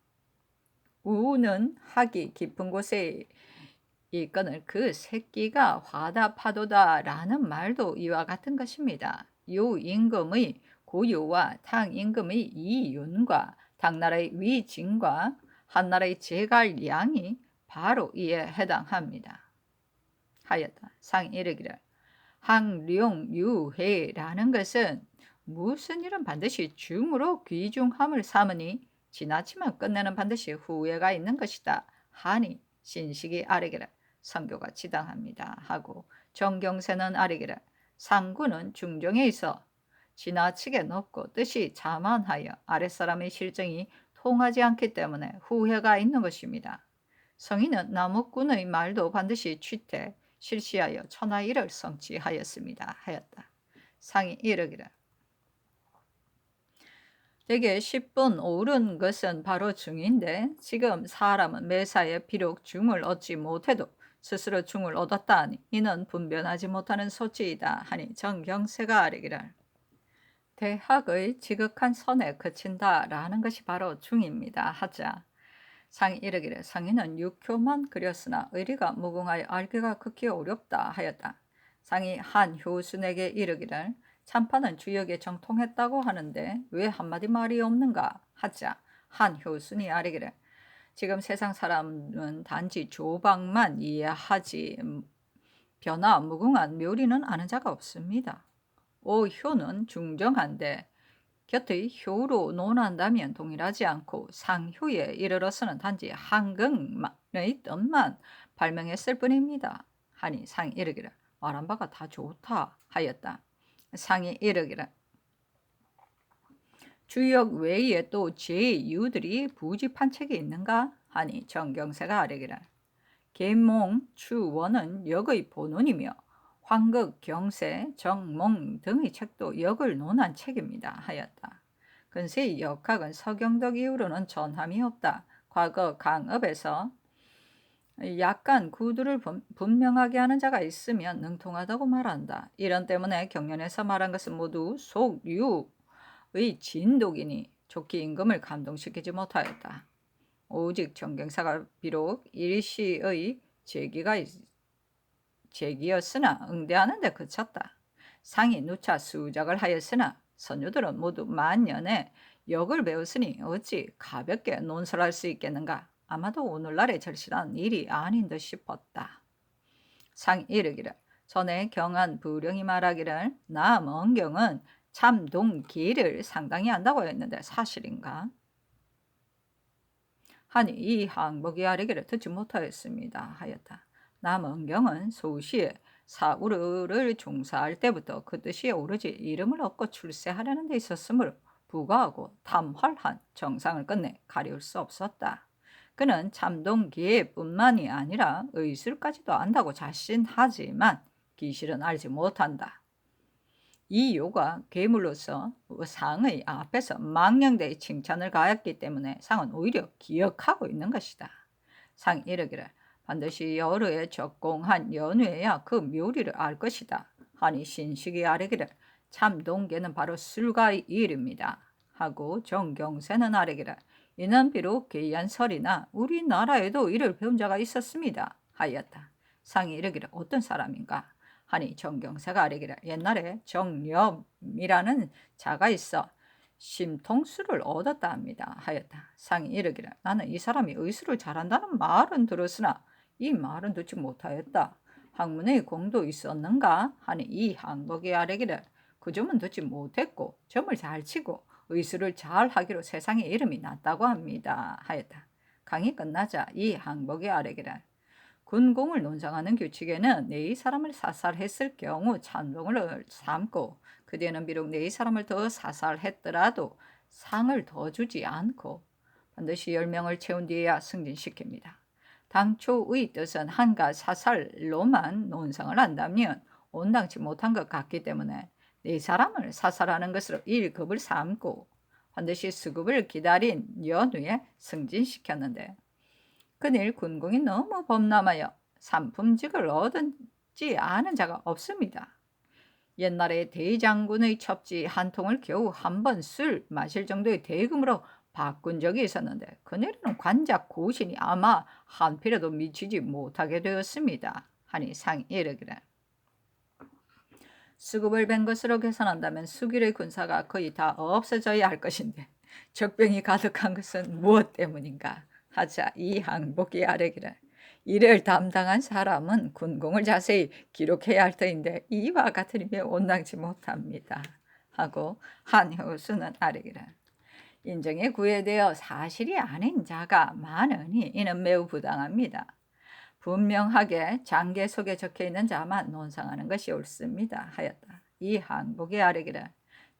우는 하기 깊은 곳에 이건을 그 새끼가 화다파도다 라는 말도 이와 같은 것입니다. 요 임금의 고유와 탕 임금의 이윤과 당나라의 위진과 한나라의 제갈량이 바로 이에 해당합니다. 하였다. 상이 이르기를 항룡유해라는 것은 무슨 일은 반드시 중으로 귀중함을 삼으니 지나치면 끝내는 반드시 후회가 있는 것이다 하니 신식이 아뢰기를 선교가 지당합니다 하고 정경세는 아뢰기를 상구는 중정에 있어 지나치게 높고 뜻이 자만하여 아랫사람의 실정이 통하지 않기 때문에 후회가 있는 것입니다. 성인은 나무꾼의 말도 반드시 취태 실시하여 천하일을 성취하였습니다 하였다. 상이 이르기를 대개 10분 오른 것은 바로 중인데 지금 사람은 매사에 비록 중을 얻지 못해도 스스로 중을 얻었다 하니 이는 분변하지 못하는 소치이다 하니 정경세가 아뢰기를 대학의 지극한 선에 그친다 라는 것이 바로 중입니다 하자 상이 이르기를 상인은 육효만 그렸으나 의리가 무궁하여 알기가 극히 어렵다 하였다. 상이 한 효순에게 이르기를 참판은 주역에 정통했다고 하는데 왜 한마디 말이 없는가 하자 한 효순이 아뢰기를 지금 세상 사람은 단지 조박만 이해하지 변화 무궁한 묘리는 아는 자가 없습니다. 오효는 중정한데 곁의 효로 논한다면 동일하지 않고 상효에 이르러서는 단지 한긍의 뜻만 발명했을 뿐입니다. 하니 상이 이르기를 말한 바가 다 좋다 하였다. 상이 이르기를 주역 외에 또 제2유들이 부집한 책이 있는가? 하니 정경세가 아뢰기를 계몽, 추원은 역의 본원이며 황극, 경세, 정몽 등의 책도 역을 논한 책입니다. 하였다. 근세의 역학은 서경덕 이후로는 전함이 없다. 과거 강업에서 약간 구두를 분명하게 하는 자가 있으면 능통하다고 말한다. 이런 때문에 경연에서 말한 것은 모두 속유의 진독이니 좋게 임금을 감동시키지 못하였다. 오직 정경사가 비록 일시의 제기였으나 응대하는 데 그쳤다. 상이 누차 수작을 하였으나 선유들은 모두 만년에 역을 배웠으니 어찌 가볍게 논설할 수 있겠는가. 아마도 오늘날의 절실한 일이 아닌 듯 싶었다. 상이 이르기를 전에 경한 부령이 말하기를 남언경은 참동기를 상당히 안다고 했는데 사실인가? 하니 이 항복이 아뢰기를 듣지 못하였습니다. 하였다. 남언경은 소시에 사우르를 종사할 때부터 그 뜻이 오로지 이름을 얻고 출세하려는 데 있었으므로 부과하고 탐활한 정상을 끝내 가려울 수 없었다. 그는 참동기뿐만이 아니라 의술까지도 안다고 자신하지만 기실은 알지 못한다. 이 요가 괴물로서 상의 앞에서 망령되이 칭찬을 가했기 때문에 상은 오히려 기억하고 있는 것이다. 상이 이르기를 반드시 여러에 적공한 연후에야 그 묘리를 알 것이다. 하니 신식이 아뢰기를 참동계는 바로 술가의 일입니다. 하고 정경세는 아뢰기를 이는 비록 괴이한 설이나 우리나라에도 이를 배운 자가 있었습니다. 하였다. 상이 이르기를 어떤 사람인가? 하니 정경세가 아뢰기를 옛날에 정염이라는 자가 있어 심통수를 얻었다 합니다. 하였다. 상이 이르기를 나는 이 사람이 의술을 잘한다는 말은 들었으나 이 말은 듣지 못하였다. 학문의 공도 있었는가? 하니 이 항복이 아뢰기를 그 점은 듣지 못했고 점을 잘 치고 의술을 잘 하기로 세상에 이름이 났다고 합니다. 하였다. 강이 끝나자 이 항복이 아뢰기를 군공을 논상하는 규칙에는 네 사람을 사살했을 경우 찬동을 삼고 그 뒤에는 비록 네 사람을 더 사살했더라도 상을 더 주지 않고 반드시 10명을 채운 뒤에야 승진시킵니다. 당초의 뜻은 한가 사살로만 논상을 한다면 온당치 못한 것 같기 때문에 네 사람을 사살하는 것으로 1급을 삼고 반드시 수급을 기다린 연후에 승진시켰는데 그늘 군공이 너무 범람하여 삼품직을 얻지 않은 자가 없습니다. 옛날에 대장군의 첩지 한 통을 겨우 한 번 술 마실 정도의 대금으로 바꾼 적이 있었는데 그늘에는 관작 고신이 아마 한 필에도 미치지 못하게 되었습니다. 하니 상이 이르기를 수급을 벤 것으로 계산한다면 수길의 군사가 거의 다 없어져야 할 것인데 적병이 가득한 것은 무엇 때문인가? 하자 이 항복이 아뢰기를 이를 담당한 사람은 군공을 자세히 기록해야 할 터인데 이와 같은 일에 온당치 못합니다. 하고 한효수는 아뢰기를 인정에 구애되어 사실이 아닌 자가 많으니 이는 매우 부당합니다. 분명하게 장계 속에 적혀있는 자만 논상하는 것이 옳습니다. 하였다. 이 항복이 아뢰기를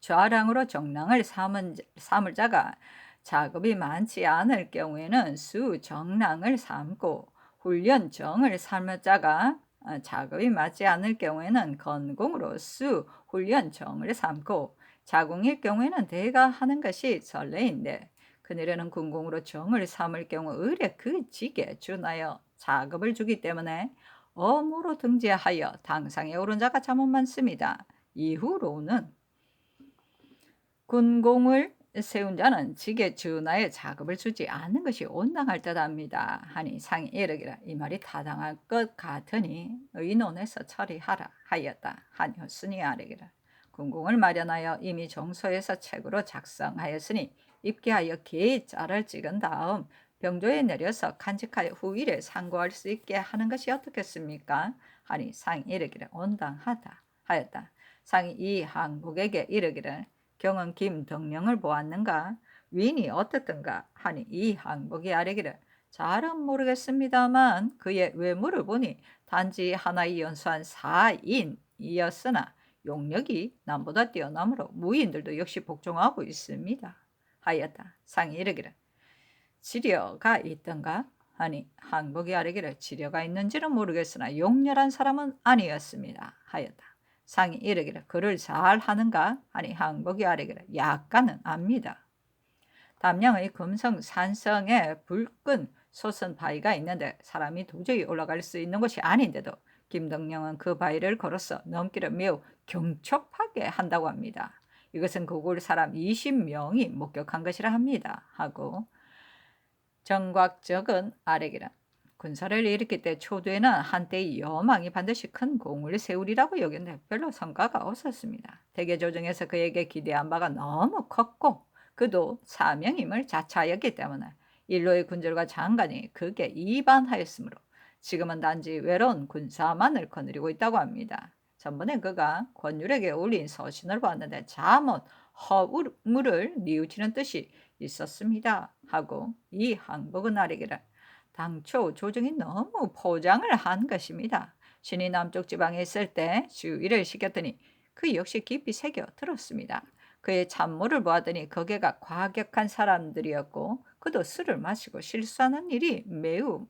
좌랑으로 정랑을 삼을 자가 작업이 많지 않을 경우에는 수정랑을 삼고 훈련정을 삼을 자가 작업이 맞지 않을 경우에는 건공으로 수훈련정을 삼고 자궁일 경우에는 대가 하는 것이 전례인데 그늘에는 군공으로 정을 삼을 경우 의례 그 직에 준하여 작업을 주기 때문에 엄으로 등재하여 당상에 오른 자가 참 많습니다. 이후로는 군공을 세운 자는 직의 전하에 자급을 주지 않는 것이 온당할 듯합니다. 하니 상이 이르기를 이 말이 타당할 것 같으니 의논해서 처리하라 하였다. 하니었으니 아뢰기를 군궁을 마련하여 이미 정소해서 책으로 작성하였으니 입게하여 개의 짤을 찍은 다음 병조에 내려서 간직하여 후일에 상고할 수 있게 하는 것이 어떻겠습니까? 하니 상이 이르기를 온당하다 하였다. 상이 이 항복에게 이르기를 경은 김덕령을 보았는가? 위인이 어떻든가? 하니 이 항복이 아뢰기를 잘은 모르겠습니다만 그의 외모를 보니 단지 하나의 연수한 4인이었으나 용력이 남보다 뛰어나므로 무인들도 역시 복종하고 있습니다. 하였다. 상이 이르기를 지려가 있던가? 하니 항복이 아뢰기를 지려가 있는지는 모르겠으나 용렬한 사람은 아니었습니다. 하였다. 상이 이르기를 그를 잘 하는가? 하니 항복이 아뢰기를 약간은 압니다. 담양의 금성산성에 붉은 솟은 바위가 있는데 사람이 도저히 올라갈 수 있는 곳이 아닌데도 김덕령은 그 바위를 걸어서 넘기를 매우 경촉하게 한다고 합니다. 이것은 그곳 사람 20명이 목격한 것이라 합니다. 하고 정곽적은 아래기라 군사를 일으킬 때 초두에는 한때의 여망이 반드시 큰 공을 세우리라고 여겼는데 별로 성과가 없었습니다. 대개 조정에서 그에게 기대한 바가 너무 컸고 그도 사명임을 자처하였기 때문에 일로의 군절과 장관이 그게 이반하였으므로 지금은 단지 외로운 군사만을 거느리고 있다고 합니다. 전번에 그가 권율에게 올린 서신을 봤는데 잠옷 허물을 뉘우치는 뜻이 있었습니다. 하고 이 항복은 아래기를 당초 조정이 너무 포장을 한 것입니다. 신이 남쪽 지방에 있을 때 주의를 시켰더니 그 역시 깊이 새겨 들었습니다. 그의 참모를 보았더니 거기가 과격한 사람들이었고 그도 술을 마시고 실수하는 일이 매우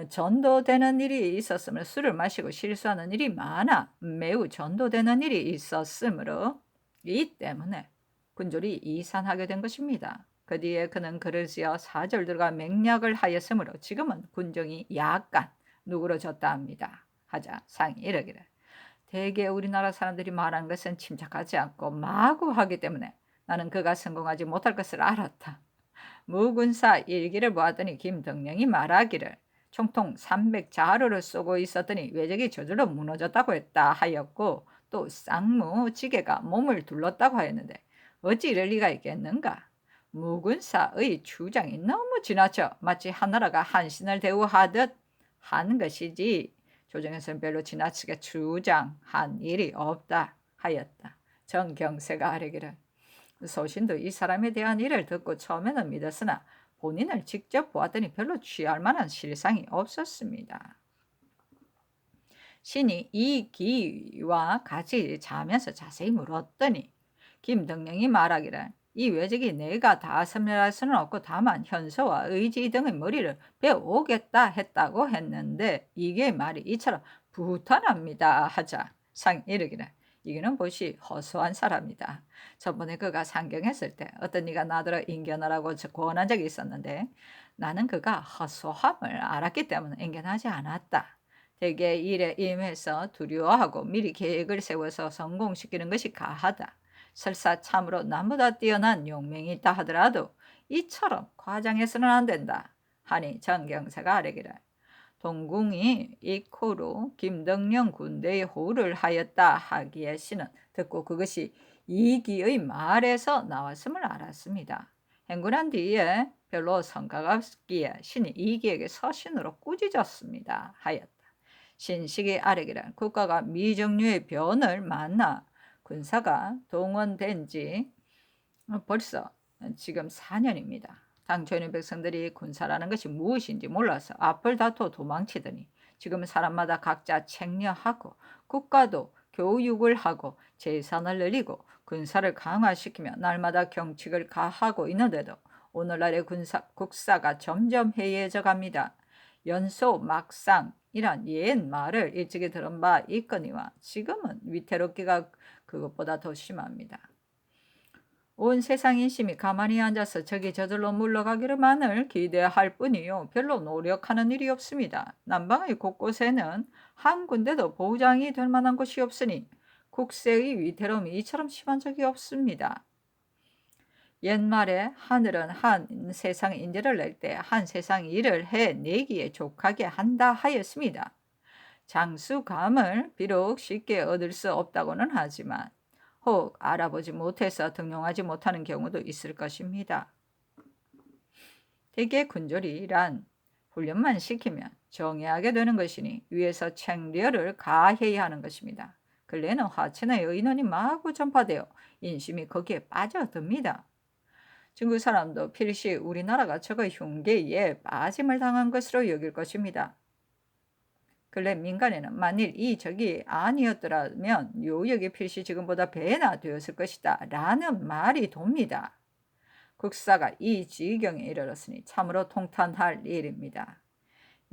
전도되는 일이 있었으므로 술을 마시고 실수하는 일이 많아 매우 전도되는 일이 있었으므로 이 때문에 군졸이 이산하게 된 것입니다. 그 뒤에 그는 글을 지어 사절들과 맹약을 하였으므로 지금은 군정이 약간 누그러졌다 합니다. 하자 상이 이르기를 대개 우리나라 사람들이 말하는 것은 침착하지 않고 마구하기 때문에 나는 그가 성공하지 못할 것을 알았다. 무군사 일기를 보았더니 김덕령이 말하기를 총통 300자루를 쏘고 있었더니 외적이 저절로 무너졌다고 했다 하였고 또 쌍무 지게가 몸을 둘렀다고 하였는데 어찌 이럴 리가 있겠는가? 무군사의 주장이 너무 지나쳐 마치 하나라가 한신을 대우하듯 하는 것이지 조정에서는 별로 지나치게 주장한 일이 없다 하였다. 정경세가 아뢰기를 소신도 이 사람에 대한 일을 듣고 처음에는 믿었으나 본인을 직접 보았더니 별로 취할 만한 실상이 없었습니다. 신이 이 기와 같이 자면서 자세히 물었더니 김덕령이 말하기를 이 외적이 내가 다 섬멸할 수는 없고 다만 현서와 의지 등의 머리를 베어오겠다 했다고 했는데 이게 말이 이처럼 부탄합니다 하자 상이 이르기를 이게는 보시 허수한 사람이다. 저번에 그가 상경했을 때 어떤 이가 나더러 인견하라고 권한 적이 있었는데 나는 그가 허수함을 알았기 때문에 인견하지 않았다. 대개 일에 임해서 두려워하고 미리 계획을 세워서 성공시키는 것이 가하다. 설사 참으로 남보다 뛰어난 용맹이 있다 하더라도 이처럼 과장해서는 안 된다. 하니 정경세가 아뢰기를 동궁이 이코로 김덕령 군대의 호를 하였다 하기에 신은 듣고 그것이 이기의 말에서 나왔음을 알았습니다. 행군한 뒤에 별로 성과가 없기에 신이 이기에게 서신으로 꾸짖었습니다. 하였다. 신식이 아뢰기를 국가가 미정류의 변을 만나 군사가 동원된 지 벌써 지금 4년입니다. 당초에는 백성들이 군사라는 것이 무엇인지 몰라서 앞을 다투어 도망치더니 지금 사람마다 각자 책려하고 국가도 교육을 하고 재산을 늘리고 군사를 강화시키며 날마다 경칙을 가하고 있는데도 오늘날의 국사가 점점 해이해져 갑니다. 연소 막상이란 옛 말을 일찍이 들은 바 있거니와 지금은 위태롭기가 그것보다 더 심합니다. 온 세상 인심이 가만히 앉아서 저기 저절로 물러가기를만을 기대할 뿐이요 별로 노력하는 일이 없습니다. 남방의 곳곳에는 한 군데도 보장이 될 만한 곳이 없으니 국세의 위태로움이 이처럼 심한 적이 없습니다. 옛말에 하늘은 한 세상 인재를 낼 때 한 세상 일을 해내기에 족하게 한다 하였습니다. 장수감을 비록 쉽게 얻을 수 없다고는 하지만 혹 알아보지 못해서 등용하지 못하는 경우도 있을 것입니다. 대개 군졸이란 훈련만 시키면 정예하게 되는 것이니 위에서 챙려를 가해야 하는 것입니다. 근래는 화천의 의논이 마구 전파되어 인심이 거기에 빠져듭니다. 중국 사람도 필시 우리나라가 저거 흉계에 빠짐을 당한 것으로 여길 것입니다. 근래 민간에는 만일 이 적이 아니었더라면 요역이 필시 지금보다 배나 되었을 것이다 라는 말이 돕니다. 국사가 이 지경에 이르렀으니 참으로 통탄할 일입니다.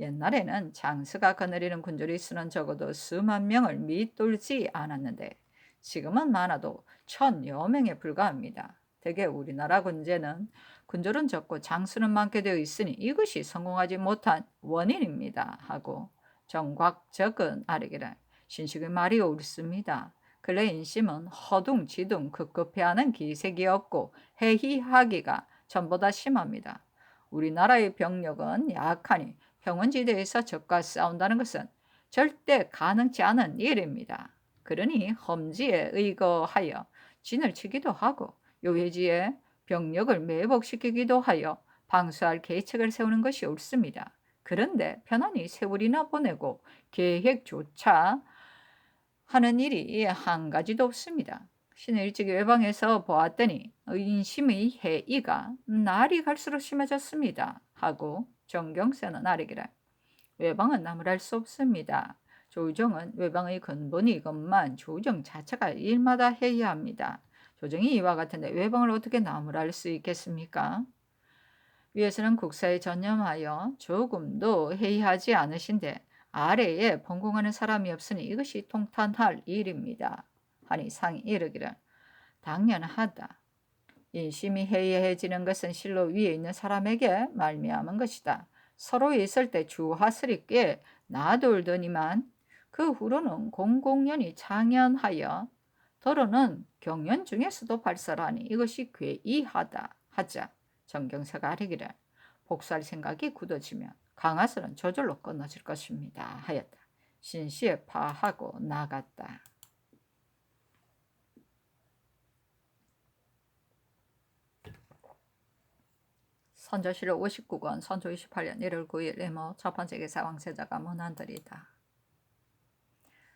옛날에는 장수가 거느리는 군졸의 수는 적어도 수만 명을 밑돌지 않았는데 지금은 많아도 1000여 명에 불과합니다. 대개 우리나라 군제는 군졸은 적고 장수는 많게 되어 있으니 이것이 성공하지 못한 원인입니다 하고 정곽적은 아래기를 신식의 말이 옳습니다. 근래 인심은 허둥지둥 급급해하는 기색이 없고 해희하기가 전보다 심합니다. 우리나라의 병력은 약하니 평원지대에서 적과 싸운다는 것은 절대 가능치 않은 일입니다. 그러니 험지에 의거하여 진을 치기도 하고 요해지에 병력을 매복시키기도 하여 방수할 계책을 세우는 것이 옳습니다. 그런데 편안히 세월이나 보내고 계획조차 하는 일이 한 가지도 없습니다. 신을 일찍 외방에서 보았더니 인심의 해이가 날이 갈수록 심해졌습니다. 하고 정경세는 아뢰기를 외방은 나무랄 수 없습니다. 조정은 외방의 근본이 이것만 조정 자체가 일마다 해야 합니다. 조정이 이와 같은데 외방을 어떻게 나무랄 수 있겠습니까? 위에서는 국사에 전념하여 조금도 회의하지 않으신데 아래에 번공하는 사람이 없으니 이것이 통탄할 일입니다. 하니 상이 이르기를 당연하다. 인심이 해이해지는 것은 실로 위에 있는 사람에게 말미암은 것이다. 서로 있을 때 주하슬이 꽤 나돌더니만 그 후로는 공공연히 장연하여 더러는 경연 중에서도 발설하니 이것이 괴이하다 하자 정경사가 아뢰기를 복수할 생각이 굳어지면 강하슬은 저절로 끊어질 것입니다 하였다. 신시에 파하고 나갔다. 선조실록 59권 선조 28년 1월 9일 이모 첫 번째 기사 왕세자가 문한들이다.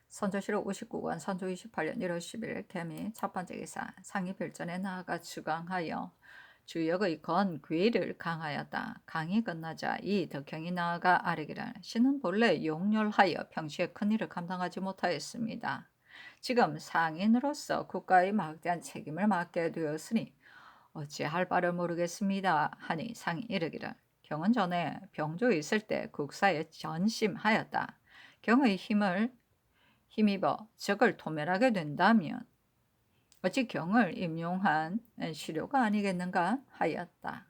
선조실록 59권 선조 28년 1월 10일 개미 첫 번째 기사 상이 별전에 나아가 주강하여 주역의 건괴를 강하였다. 강이 끝나자 이 덕형이 나아가 아뢰기를 신은 본래 용렬하여 평시에 큰일을 감당하지 못하였습니다. 지금 상인으로서 국가의 막대한 책임을 맡게 되었으니 어찌할 바를 모르겠습니다. 하니 상이 이르기를 경은 전에 병조에 있을 때 국사에 전심하였다. 경의 힘입어 적을 토멸하게 된다면 어찌 경을 임용한 시료가 아니겠는가 하였다.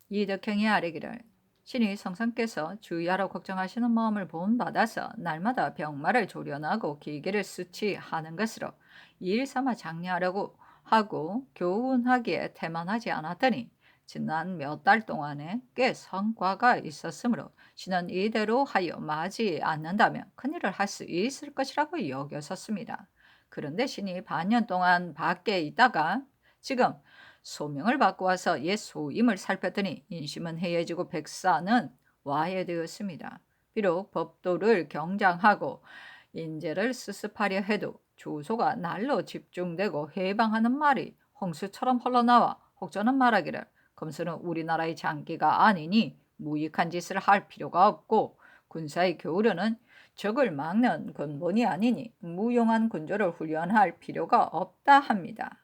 이덕형이 아뢰기를 신이 성상께서 주의하라 걱정하시는 마음을 본받아서 날마다 병마를 조련하고 기계를 수치하는 것으로 일 삼아 장려하려고 하고 교훈하기에 태만하지 않았더니 지난 몇 달 동안에 꽤 성과가 있었으므로 신은 이대로 하여 마지 않는다면 큰일을 할 수 있을 것이라고 여겼었습니다. 그런데 신이 반년 동안 밖에 있다가 지금 소명을 받고 와서 옛 소임을 살폈더니 인심은 해해지고 백사는 와해되었습니다. 비록 법도를 경장하고 인재를 수습하려 해도 조소가 날로 집중되고 해방하는 말이 홍수처럼 흘러나와 혹자는 말하기를 검수는 우리나라의 장기가 아니니 무익한 짓을 할 필요가 없고 군사의 교류는 적을 막는 근본이 아니니 무용한 군조를 훈련할 필요가 없다 합니다.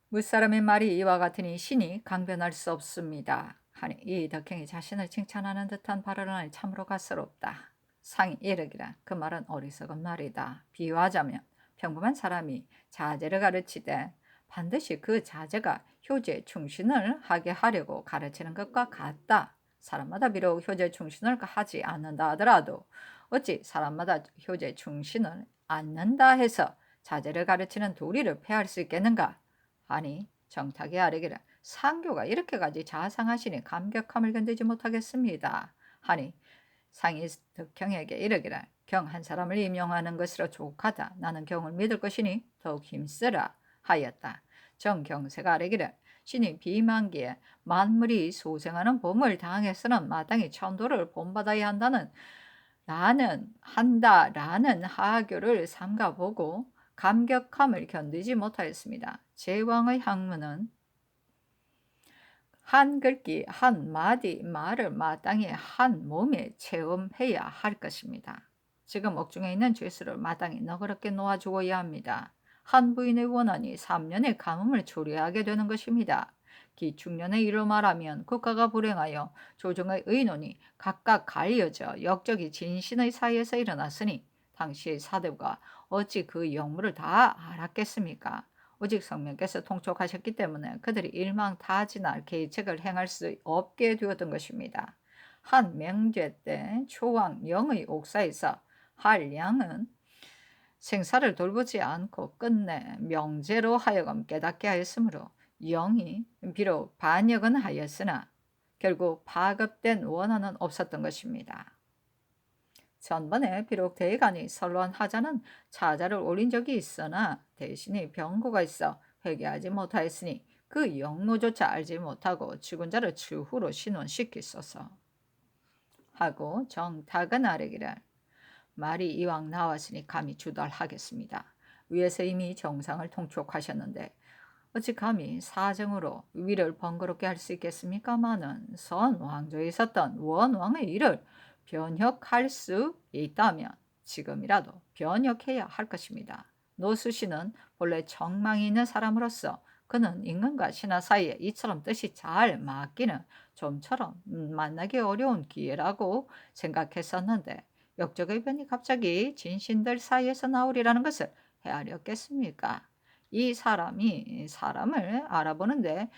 무사람의 말이 이와 같으니 신이 강변할 수 없습니다. 하니 이 덕행이 자신을 칭찬하는 듯한 발언을 참으로 가스롭다. 상이 이르기라 그 말은 어리석은 말이다. 비유하자면 평범한 사람이 자제를 가르치되 반드시 그 자제가 효제 충신을 하게 하려고 가르치는 것과 같다. 사람마다 비록 효제 충신을 하지 않는다 하더라도 어찌 사람마다 효제 충신을 않는다 해서 자제를 가르치는 도리를 폐할 수 있겠는가? 아니, 정탁이 아뢰기를 상교가 이렇게까지 자상하시니 감격함을 견디지 못하겠습니다. 하니 상이 덕형에게 이르기를 경 한 사람을 임용하는 것으로 족하다. 나는 경을 믿을 것이니 더욱 힘쓰라 하였다. 정경세가 아뢰기를 신이 비만기에 만물이 소생하는 봄을 당해서는 마땅히 천도를 본받아야 한다는 라는 하교를 삼가보고 감격함을 견디지 못하였습니다. 제왕의 학문은 한 글귀 한 마디 말을 마땅히 한 몸에 체험해야 할 것입니다. 지금 옥중에 있는 죄수를 마땅히 너그럽게 놓아주어야 합니다. 한 부인의 원한이 3년의 가뭄을 초래하게 되는 것입니다. 기축년의 일로 말하면 국가가 불행하여 조정의 의논이 각각 갈려져 역적이 진신의 사이에서 일어났으니 당시의 사대부가 어찌 그 영무를 다 알았겠습니까? 오직 성령께서 통촉하셨기 때문에 그들이 일망타진할 계책을 행할 수 없게 되었던 것입니다. 한 명제 때 초왕 영의 옥사에서 한량은 생사를 돌보지 않고 끝내 명제로 하여금 깨닫게 하였으므로 영이 비록 반역은 하였으나 결국 파급된 원한은 없었던 것입니다. 전번에 비록 대간이 선론하자는 차자를 올린 적이 있으나 대신에 병고가 있어 회개하지 못하였으니 그 영모조차 알지 못하고 죽은 자를 추후로 신원시키소서 하고 정탁은 아뢰기를 말이 이왕 나왔으니 감히 주달하겠습니다. 위에서 이미 정상을 통촉하셨는데 어찌 감히 사정으로 위를 번거롭게 할 수 있겠습니까마는 선 왕조에 있었던 원왕의 일을 변혁할 수 있다면 지금이라도 변혁해야 할 것입니다. 노수씨는 본래 정망이 있는 사람으로서 그는 임금과 신하 사이에 이처럼 뜻이 잘 맞기는 좀처럼 만나기 어려운 기회라고 생각했었는데 역적의 변이 갑자기 진신들 사이에서 나오리라는 것을 헤아렸겠습니까? 이 사람이 사람을 알아보는데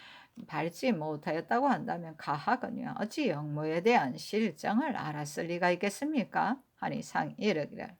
밟지 못하였다고 한다면 가하거니와 어찌 영모에 대한 실정을 알았을 리가 있겠습니까? 하니 상이 이르기를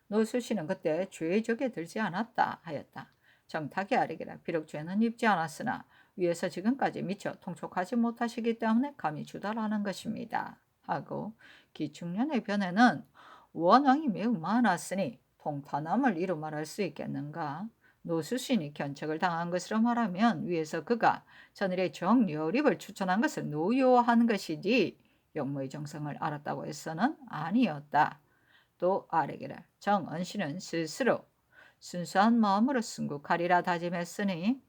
노수씨는 그때 죄적에 들지 않았다 하였다. 정탁이 아뢰기를 비록 죄는 입지 않았으나 위에서 지금까지 미처 통촉하지 못하시기 때문에 감히 주달하는 것입니다. 하고 기축년의 변에는 원왕이 매우 많았으니 통탄함을 이루 말할 수 있겠는가? 노수신이 견책을 당한 것으로 말하면 위에서 그가 전일의 정여립을 추천한 것을 노여한 것이지 영모의 정성을 알았다고 해서는 아니었다. 또 아뢰기를 정언씨는 스스로 순수한 마음으로 순국하리라 다짐했으니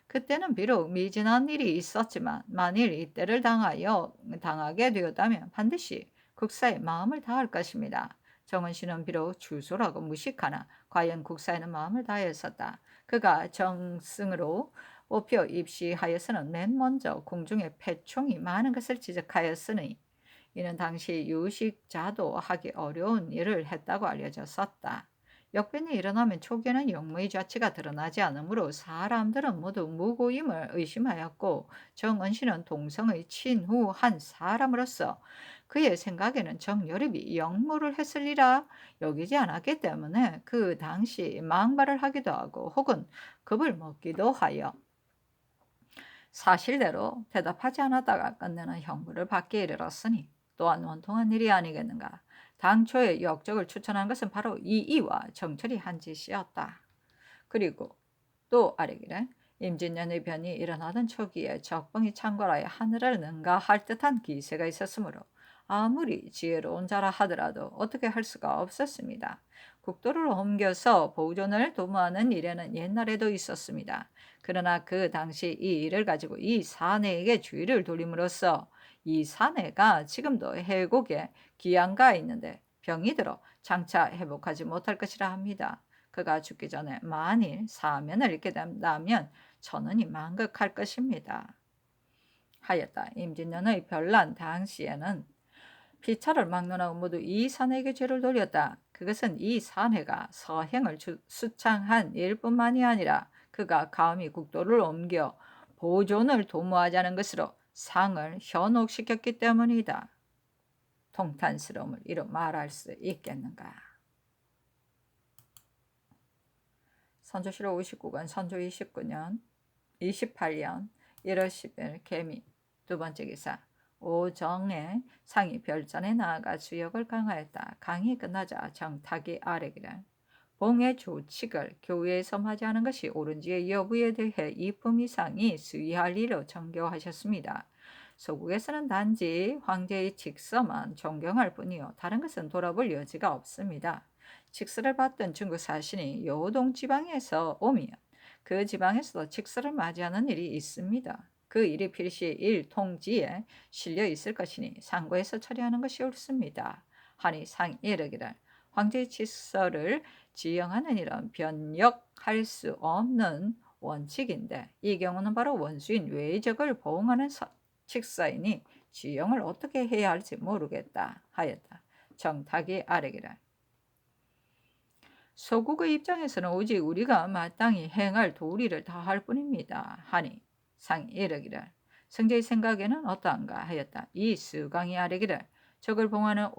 그때는 비록 미진한 일이 있었지만 만일 이때를 당하게 되었다면 반드시 국사의 마음을 다할 것입니다. 정은씨는 비록 주소라고 무식하나 과연 국사에는 마음을 다했었다. 그가 정승으로 뽑혀 입시하여서는 맨 먼저 궁중에 패총이 많은 것을 지적하였으니 이는 당시 유식자도 하기 어려운 일을 했다고 알려졌었다. 역변이 일어나면 초기에는 영무의 자취가 드러나지 않으므로 사람들은 모두 무고임을 의심하였고 정은씨는 동성의 친후 한 사람으로서 그의 생각에는 정여립이 영무를 했으리라 여기지 않았기 때문에 그 당시 망발을 하기도 하고 혹은 겁을 먹기도 하여 사실대로 대답하지 않았다가 끝내는 형벌을 받게 이르렀으니 또한 원통한 일이 아니겠는가. 당초에 역적을 추천한 것은 바로 이이와 정철이 한 짓이었다. 그리고 또 아뢰기를 임진년의 변이 일어나던 초기에 적봉이 창궐하여 하늘을 능가할 듯한 기세가 있었으므로 아무리 지혜로운 자라 하더라도 어떻게 할 수가 없었습니다. 국도를 옮겨서 보존을 도모하는 일에는 옛날에도 있었습니다. 그러나 그 당시 이 일을 가지고 이 사내에게 주의를 돌림으로써 이 사내가 지금도 해곡에 기양가 있는데 병이 들어 장차 회복하지 못할 것이라 합니다. 그가 죽기 전에 만일 사면을 잃게 된다면 천은이 만극할 것입니다. 하였다. 임진년의 별난 당시에는 피차를 막론하고 모두 이 사내에게 죄를 돌렸다. 그것은 이 사내가 서행을 수창한 일뿐만이 아니라 그가 감히 국도를 옮겨 보존을 도모하자는 것으로 상을 현혹시켰기 때문이다. 통탄스러움을 이루 말할 수 있겠는가. 선조실록 59권 선조 28년 1월 10일 개미. 두 번째 기사. 오정의 상이 별전에 나아가 주역을 강하였다. 강이 끝나자 정탁이 아뢰기를 봉의 조칙을 교회에서 맞이하는 것이 옳은지의 여부에 대해 이품 이상이 수의할 일로 정교하셨습니다. 소국에서는 단지 황제의 직서만 존경할 뿐이요 다른 것은 돌아볼 여지가 없습니다. 직서를 받던 중국 사신이 여우동 지방에서 오면 그 지방에서도 직서를 맞이하는 일이 있습니다. 그 일이 필시 일통지에 실려 있을 것이니 상고에서 처리하는 것이 옳습니다. 하니 상이 이르기를 황제의 직서를 지형하는 일은 변역할 수 없는 원칙인데 이 경우는 바로 원수인 외적을 보응하는 직서이니 지형을 어떻게 해야 할지 모르겠다 하였다. 정탁이 아뢰기를 소국의 입장에서는 오직 우리가 마땅히 행할 도리를 다할 뿐입니다. 하니 상이 이르기를 승제의 생각에는 어떠한가 하였다. 이 수강이 아뢰기를 적을 봉하러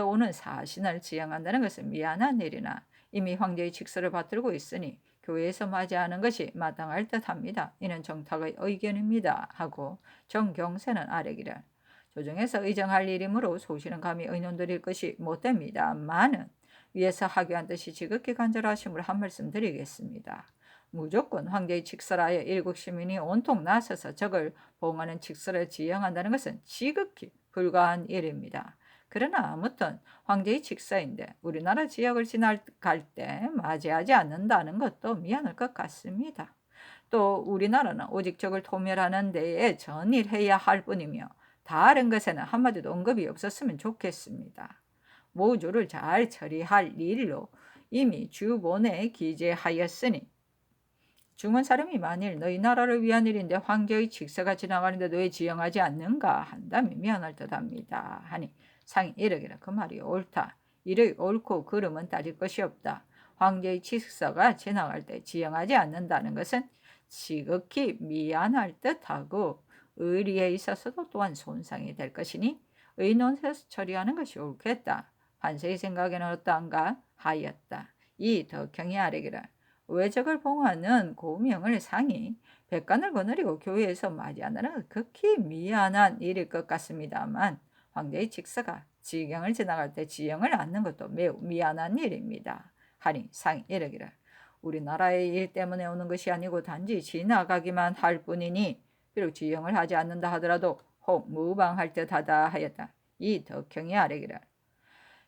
오는 사신을 지양한다는 것은 미안한 일이나 이미 황제의 직서를 받들고 있으니 교회에서 맞이하는 것이 마땅할 듯합니다. 이는 정탁의 의견입니다. 하고 정경세는 아뢰기를 조정에서 의정할 일이므로 소신은 감히 의논드릴 것이 못됩니다마는 위에서 하교한 듯이 지극히 간절하심을 한 말씀 드리겠습니다. 무조건 황제의 직서라여 일국 시민이 온통 나서서 적을 봉하는 직서를 지형한다는 것은 지극히 불가한 일입니다. 그러나 아무튼 황제의 직서인데 우리나라 지역을 지나갈 때 맞이하지 않는다는 것도 미안할 것 같습니다. 또 우리나라는 오직 적을 토멸하는 데에 전일해야 할 뿐이며 다른 것에는 한마디도 언급이 없었으면 좋겠습니다. 모조를 잘 처리할 일로 이미 주본에 기재하였으니 중은 사람이 만일 너희 나라를 위한 일인데 황제의 직서가 지나가는데 왜 지형하지 않는가 한다면 미안할 듯합니다. 하니 상이 이르기를 그 말이 옳다. 이를 옳고 그름은 따질 것이 없다. 황제의 직서가 지나갈 때 지형하지 않는다는 것은 지극히 미안할 듯하고 의리에 있어서도 또한 손상이 될 것이니 의논해서 처리하는 것이 옳겠다. 판세의 생각에는 어떠한가 하였다. 이 덕형이 아뢰기를 외적을 봉하는 고명을 상이 백관을 거느리고 교회에서 맞이한다는 건 극히 미안한 일일 것 같습니다만 황제의 직서가 지경을 지나갈 때 지형을 않는 것도 매우 미안한 일입니다. 하니 상이 이르기를 우리나라의 일 때문에 오는 것이 아니고 단지 지나가기만 할 뿐이니 비록 지형을 하지 않는다 하더라도 혹 무방할 듯하다 하였다. 이 덕형이 아뢰기를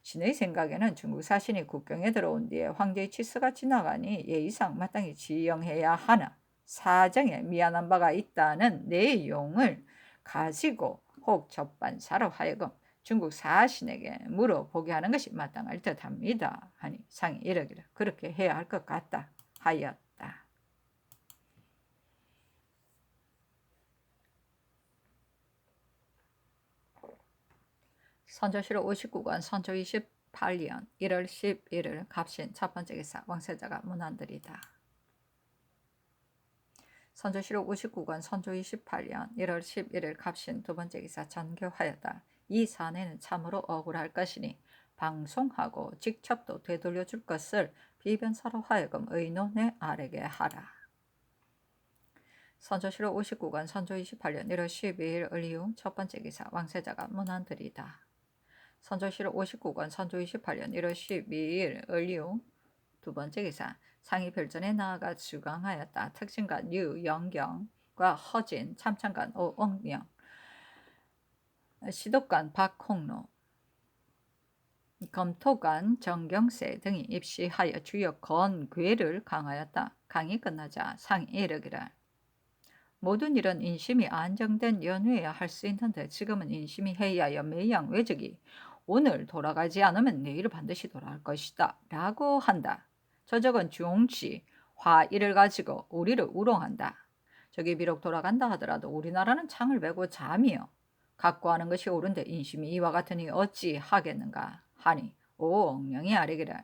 신의 생각에는 중국 사신이 국경에 들어온 뒤에 황제의 치수가 지나가니 예의상 마땅히 지형해야 하나 사정에 미안한 바가 있다는 내용을 가지고 혹 접반사로 하여금 중국 사신에게 물어보게 하는 것이 마땅할 듯합니다. 하니 상이 이르기를 그렇게 해야 할 것 같다 하였다. 선조실록 59권 선조 28년 1월 11일 갑신 첫 번째 기사 왕세자가 문안드리다. 선조실록 59권 선조 28년 1월 11일 갑신 두 번째 기사 전교하였다. 이 사내는 참으로 억울할 것이니 방송하고 직첩도 되돌려 줄 것을 비변사로 하여금 의논에 아뢰게 하라. 선조실록 59권 선조 28년 1월 12일 을이후 첫 번째 기사 왕세자가 문안드리다. 선조실록 59권 선조 28년 1월 12일 을이후 두 번째 기사 상이 별전에 나아가 주강하였다. 특징관 유영경과 허진, 참찬관 오응령, 시독관 박홍로, 검토관 정경세 등이 입시하여 주역 건괴를 강하였다. 강이 끝나자 상이 이르기를 모든 일은 인심이 안정된 연후에야 할 수 있는데 지금은 인심이 해이하여 매양 외적이 오늘 돌아가지 않으면 내일 반드시 돌아갈 것이다 라고 한다. 저적은 중시 화일을 가지고 우리를 우롱한다. 적이 비록 돌아간다 하더라도 우리나라는 창을 베고 잠이여 갖고 하는 것이 옳은데 인심이 이와 같으니 어찌 하겠는가 하니 오엉령이 아뢰기를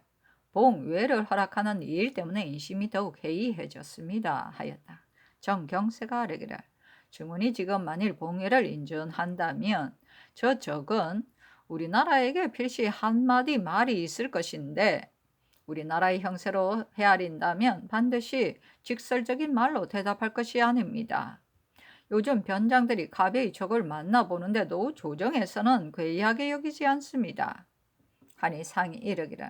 봉외를 허락하는 이 일 때문에 인심이 더욱 해이해졌습니다 하였다. 정경세가 아뢰기를 증언이 지금 만일 봉회를 인준한다면 저 적은 우리나라에게 필시 한마디 말이 있을 것인데 우리나라의 형세로 헤아린다면 반드시 직설적인 말로 대답할 것이 아닙니다. 요즘 변장들이 가벼이 적을 만나보는데도 조정에서는 괴이하게 여기지 않습니다. 하니 상이 이르기를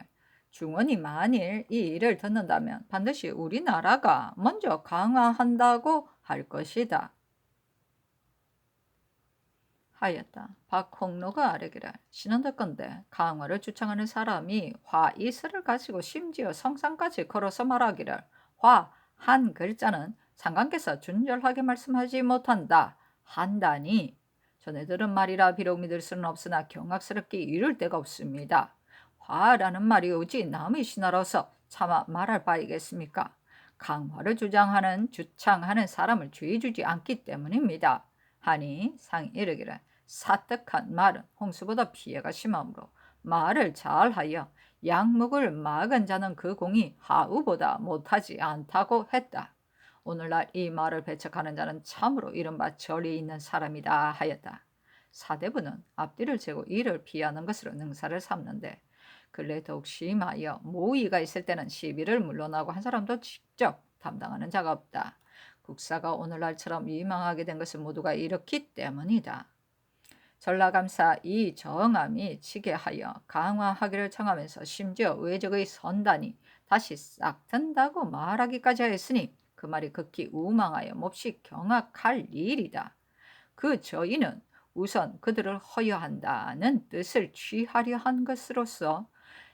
중원이 만일 이 일을 듣는다면 반드시 우리나라가 먼저 강화한다고 할 것이다 하였다. 박홍로가 아뢰기를 신원대건대 강화를 주창하는 사람이 화이슬을 가지고 심지어 성상까지 걸어서 말하기를 화 한 글자는 장관께서 준절하게 말씀하지 못한다 한다니 전에 들은 말이라 비록 믿을 수는 없으나 경악스럽게 이를 데가 없습니다. 화라는 말이 오직 남의 신하로서 차마 말할 바이겠습니까? 강화를 주창하는 사람을 죄 주지 않기 때문입니다. 하니 상이 이르기를 사뜩한 말은 홍수보다 피해가 심하므로 말을 잘하여 양목을 막은 자는 그 공이 하우보다 못하지 않다고 했다. 오늘날 이 말을 배척하는 자는 참으로 이른바 절이 있는 사람이다 하였다. 사대부는 앞뒤를 재고 이를 피하는 것으로 능사를 삼는데 근래 더욱 심하여 모의가 있을 때는 시비를 물러나고 한 사람도 직접 담당하는 자가 없다. 국사가 오늘날처럼 유망하게 된 것은 모두가 이렇기 때문이다. 전라감사 이정암이 치게하여 강화하기를 청하면서 심지어 외적의 선단이 다시 싹 든다고 말하기까지 하였으니 그 말이 극히 우망하여 몹시 경악할 일이다. 그 저희는 우선 그들을 허여한다는 뜻을 취하려 한 것으로서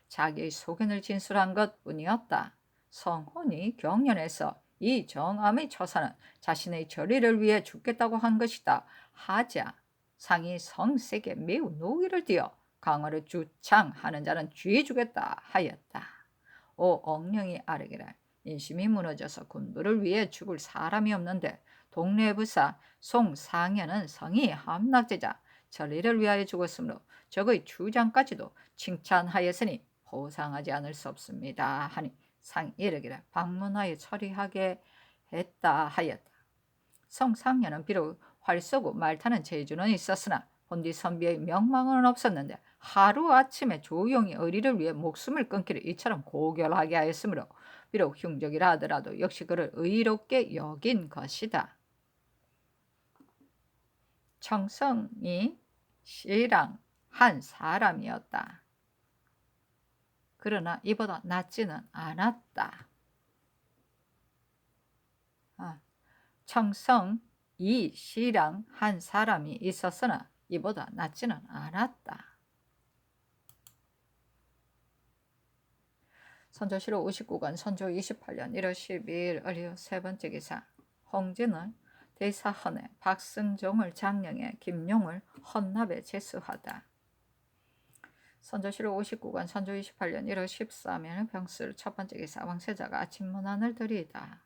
자기의 소견을 진술한 것뿐이었다. 성혼이 경련해서 이 정암의 처사는 자신의 절의를 위해 죽겠다고 한 것이다 하자 상이 성색에 매우 노기를 띄어 강화를 주창하는 자는 쥐 주겠다 하였다. 오 엉령이 아뢰기를 인심이 무너져서 군부를 위해 죽을 사람이 없는데 동네 부사 송상현은 성이 함락제자 절의를 위하여 죽었으므로 적의 주장까지도 칭찬하였으니 보상하지 않을 수 없습니다 하니 상이 이르기를 방문하여 처리하게 했다 하였다. 성상현은 비록 활 쏘고 말 타는 재주는 있었으나 본디 선비의 명망은 없었는데 하루아침에 조용히 의리를 위해 목숨을 끊기를 이처럼 고결하게 하였으므로 비록 흉적이라 하더라도 역시 그를 의롭게 여긴 것이다. 청성이 씨랑 한 사람이었다. 그러나 이보다 낫지는 않았다. 청성 이 씨랑 한 사람이 있었으나 이보다 낫지는 않았다. 선조실록 59권 선조 28년 1월 12일 을요 세 번째 기사 홍진은 대사헌에 박승종을 장령에 김용을 헌납에 제수하다. 선조실록 59권 선조 28년 1월 13일 병술 첫 번째 기사 왕세자가 아침 문안을 드리다.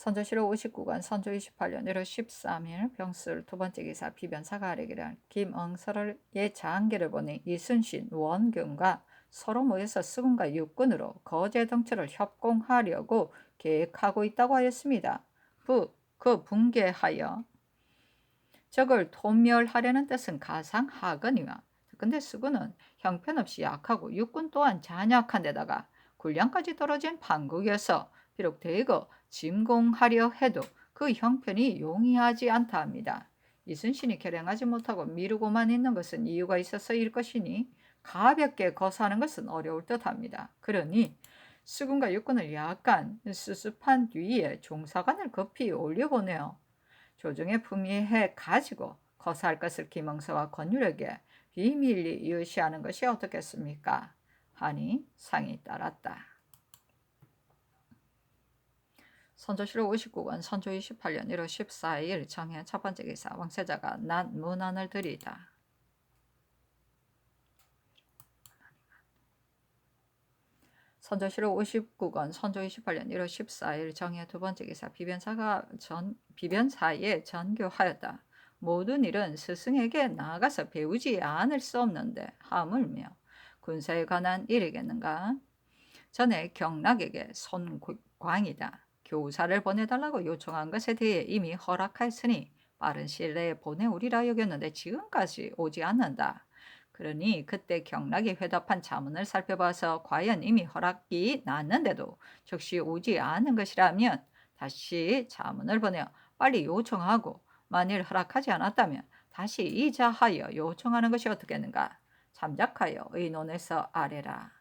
선조실록 59권 선조 28년 1월 13일 병술 두 번째 기사 비변사가 아뢰기를 김응설의 장계를 보니 이순신, 원균과 서로 모여서 수군과 육군으로 거제 덩치를 협공하려고 계획하고 있다고 하였습니다. 그 붕괴하여 적을 토멸하려는 뜻은 가상하거니와 근데 수군은 형편없이 약하고 육군 또한 잔약한 데다가 군량까지 떨어진 판국이어서 비록 대거 침공하려 해도 그 형편이 용이하지 않다 합니다. 이순신이 결행하지 못하고 미루고만 있는 것은 이유가 있어서일 것이니 가볍게 거사하는 것은 어려울 듯합니다. 그러니 수군과 육군을 약간 수습한 뒤에 종사관을 급히 올려보내어 조정에 품위해 가지고 거사할 것을 김응서와 권율에게 비밀리 이유시하는 것이 어떻겠습니까? 하니 상이 따랐다. 선조실록 59권 선조 28년 1월 14일 정해 첫 번째 기사 왕세자가 낮 문안을 드리다. 선조실록 59권 선조 28년 1월 14일 정해 두 번째 기사 비변사에 전교하였다. 모든 일은 스승에게 나아가서 배우지 않을 수 없는데 하물며 군사에 관한 일이겠는가? 전에 경락에게 손광이다. 교사를 보내달라고 요청한 것에 대해 이미 허락하였으니 빠른 시일 내에 보내오리라 여겼는데 지금까지 오지 않는다. 그러니 그때 경락이 회답한 자문을 살펴봐서 과연 이미 허락이 났는데도 즉시 오지 않은 것이라면 다시 자문을 보내어 빨리 요청하고, 만일 허락하지 않았다면 다시 이자하여 요청하는 것이 어떻겠는가. 참작하여 의논해서 아래라.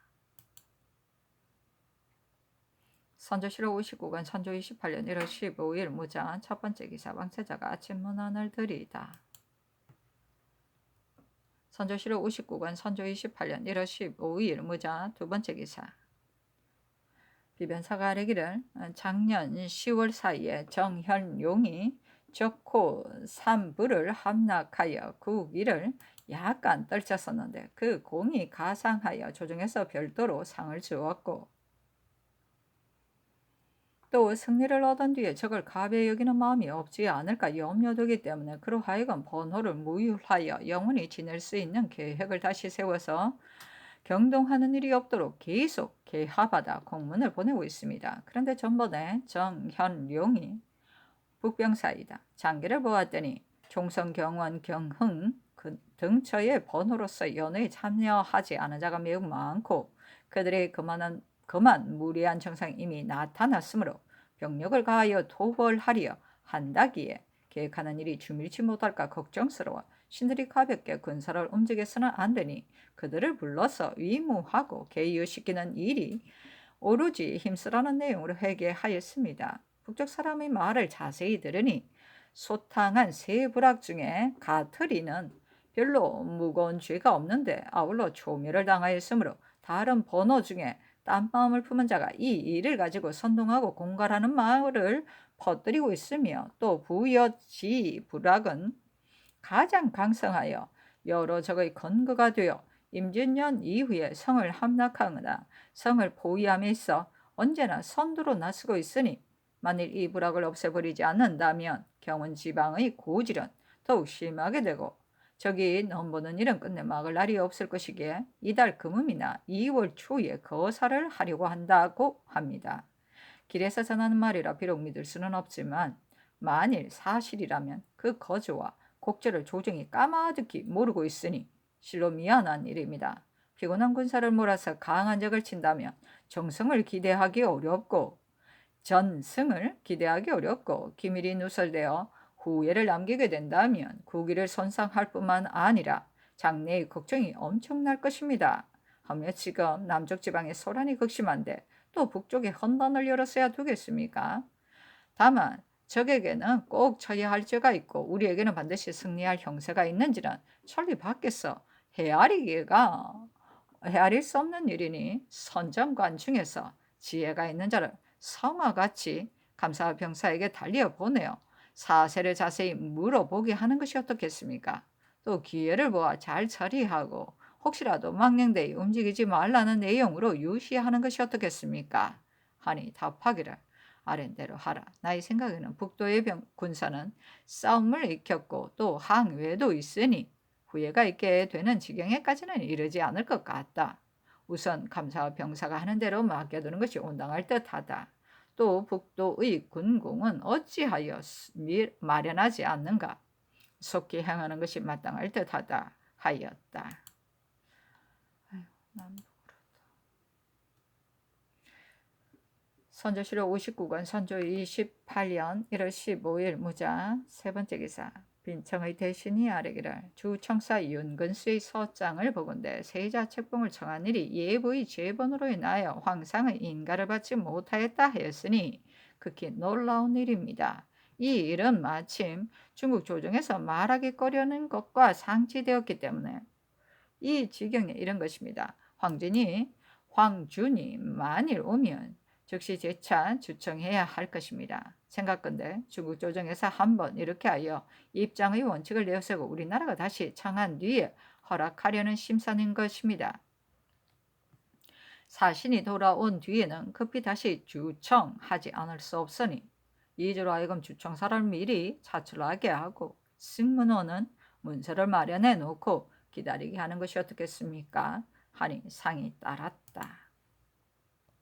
선조실록 59권 선조 28년 1월 15일 무장 첫 번째 기사. 왕세자가 진문안을 드리다. 선조실록 59권 선조 28년 1월 15일 무장 두 번째 기사. 비변사가 아뢰기를 작년 10월 사이에 정현용이 적호 3부를 함락하여 국위를 약간 떨쳤었는데 그 공이 가상하여 조정에서 별도로 상을 주었고, 또 승리를 얻은 뒤에 적을 가벼이 여기는 마음이 없지 않을까 염려되기 때문에 그로 하여금 번호를 무효하여 영원히 지낼 수 있는 계획을 다시 세워서 경동하는 일이 없도록 계속 개합하다 공문을 보내고 있습니다. 그런데 전번에 정현룡이 북병사이다. 장기를 보았더니 총성, 경원, 경흥 등처의 번호로서 연회에 참여하지 않은 자가 매우 많고 그들의 그만 무리한 정상이 이미 나타났으므로 병력을 가하여 도벌하려 한다기에 계획하는 일이 주밀치 못할까 걱정스러워 신들이 가볍게 군사를 움직여서는 안 되니 그들을 불러서 위무하고 개유시키는 일이 오로지 힘쓰라는 내용으로 회개하였습니다. 북쪽 사람의 말을 자세히 들으니 소탕한 세 부락 중에 가트리는 별로 무거운 죄가 없는데 아울러 초멸을 당하였으므로 다른 번호 중에 딴 마음을 품은 자가 이 일을 가지고 선동하고 공갈하는 말을 퍼뜨리고 있으며, 또 부여지 부락은 가장 강성하여 여러 적의 근거가 되어 임진년 이후에 성을 함락하거나 성을 포위함에 있어 언제나 선두로 나서고 있으니 만일 이 부락을 없애버리지 않는다면 경원 지방의 고질은 더욱 심하게 되고 적이 넘보는 일은 끝내 막을 날이 없을 것이기에 이달 금음이나 2월 초에 거사를 하려고 한다고 합니다. 길에서 전하는 말이라 비록 믿을 수는 없지만 만일 사실이라면 그 거주와 곡절을 조정이 까마득히 모르고 있으니 실로 미안한 일입니다. 피곤한 군사를 몰아서 강한 적을 친다면 정승을 기대하기 어렵고 전승을 기대하기 어렵고 기밀이 누설되어 후예를 남기게 된다면 국위를 손상할 뿐만 아니라 장래의 걱정이 엄청날 것입니다. 하며 지금 남쪽 지방에 소란이 극심한데 또 북쪽에 헌단을 열었어야 두겠습니까? 다만 적에게는 꼭 처해야 할 죄가 있고 우리에게는 반드시 승리할 형세가 있는지는 천리 밖에서 헤아릴 수 없는 일이니 선정관 중에서 지혜가 있는 자를 성화같이 감사 병사에게 달리어 보내어 사세를 자세히 물어보게 하는 것이 어떻겠습니까? 또 기회를 보아 잘 처리하고 혹시라도 망령되이 움직이지 말라는 내용으로 유시하는 것이 어떻겠습니까? 하니 답하기를 아랜대로 하라. 나의 생각에는 북도의 군사는 싸움을 익혔고 또 항외도 있으니 후회가 있게 되는 지경에까지는 이르지 않을 것 같다. 우선 감사와 병사가 하는 대로 맡겨두는 것이 온당할 듯하다. 또 북도의 군공은 어찌하여 마련하지 않는가? 속히 행하는 것이 마땅할 듯하다 하였다. 선조실록 59권 선조 28년 1월 15일 무자 세 번째 기사. 빈청의 대신이 아뢰기를 주청사 윤근수의 서장을 보건대 세자 책봉을 청한 일이 예부의 죄번으로 인하여 황상의 인가를 받지 못하였다 하였으니 극히 놀라운 일입니다. 이 일은 마침 중국 조정에서 말하기 꺼려는 것과 상치되었기 때문에 이 지경에 이른 것입니다. 황준이 만일 오면 즉시 재차 주청해야 할 것입니다. 생각건대 중국 조정에서 한번 이렇게 하여 입장의 원칙을 내세우고 우리나라가 다시 창한 뒤에 허락하려는 심산인 것입니다. 사신이 돌아온 뒤에는 급히 다시 주청하지 않을 수 없으니 이주로 하여금 주청사를 미리 차출하게 하고 승문호는 문서를 마련해 놓고 기다리게 하는 것이 어떻겠습니까? 하니 상이 따랐다.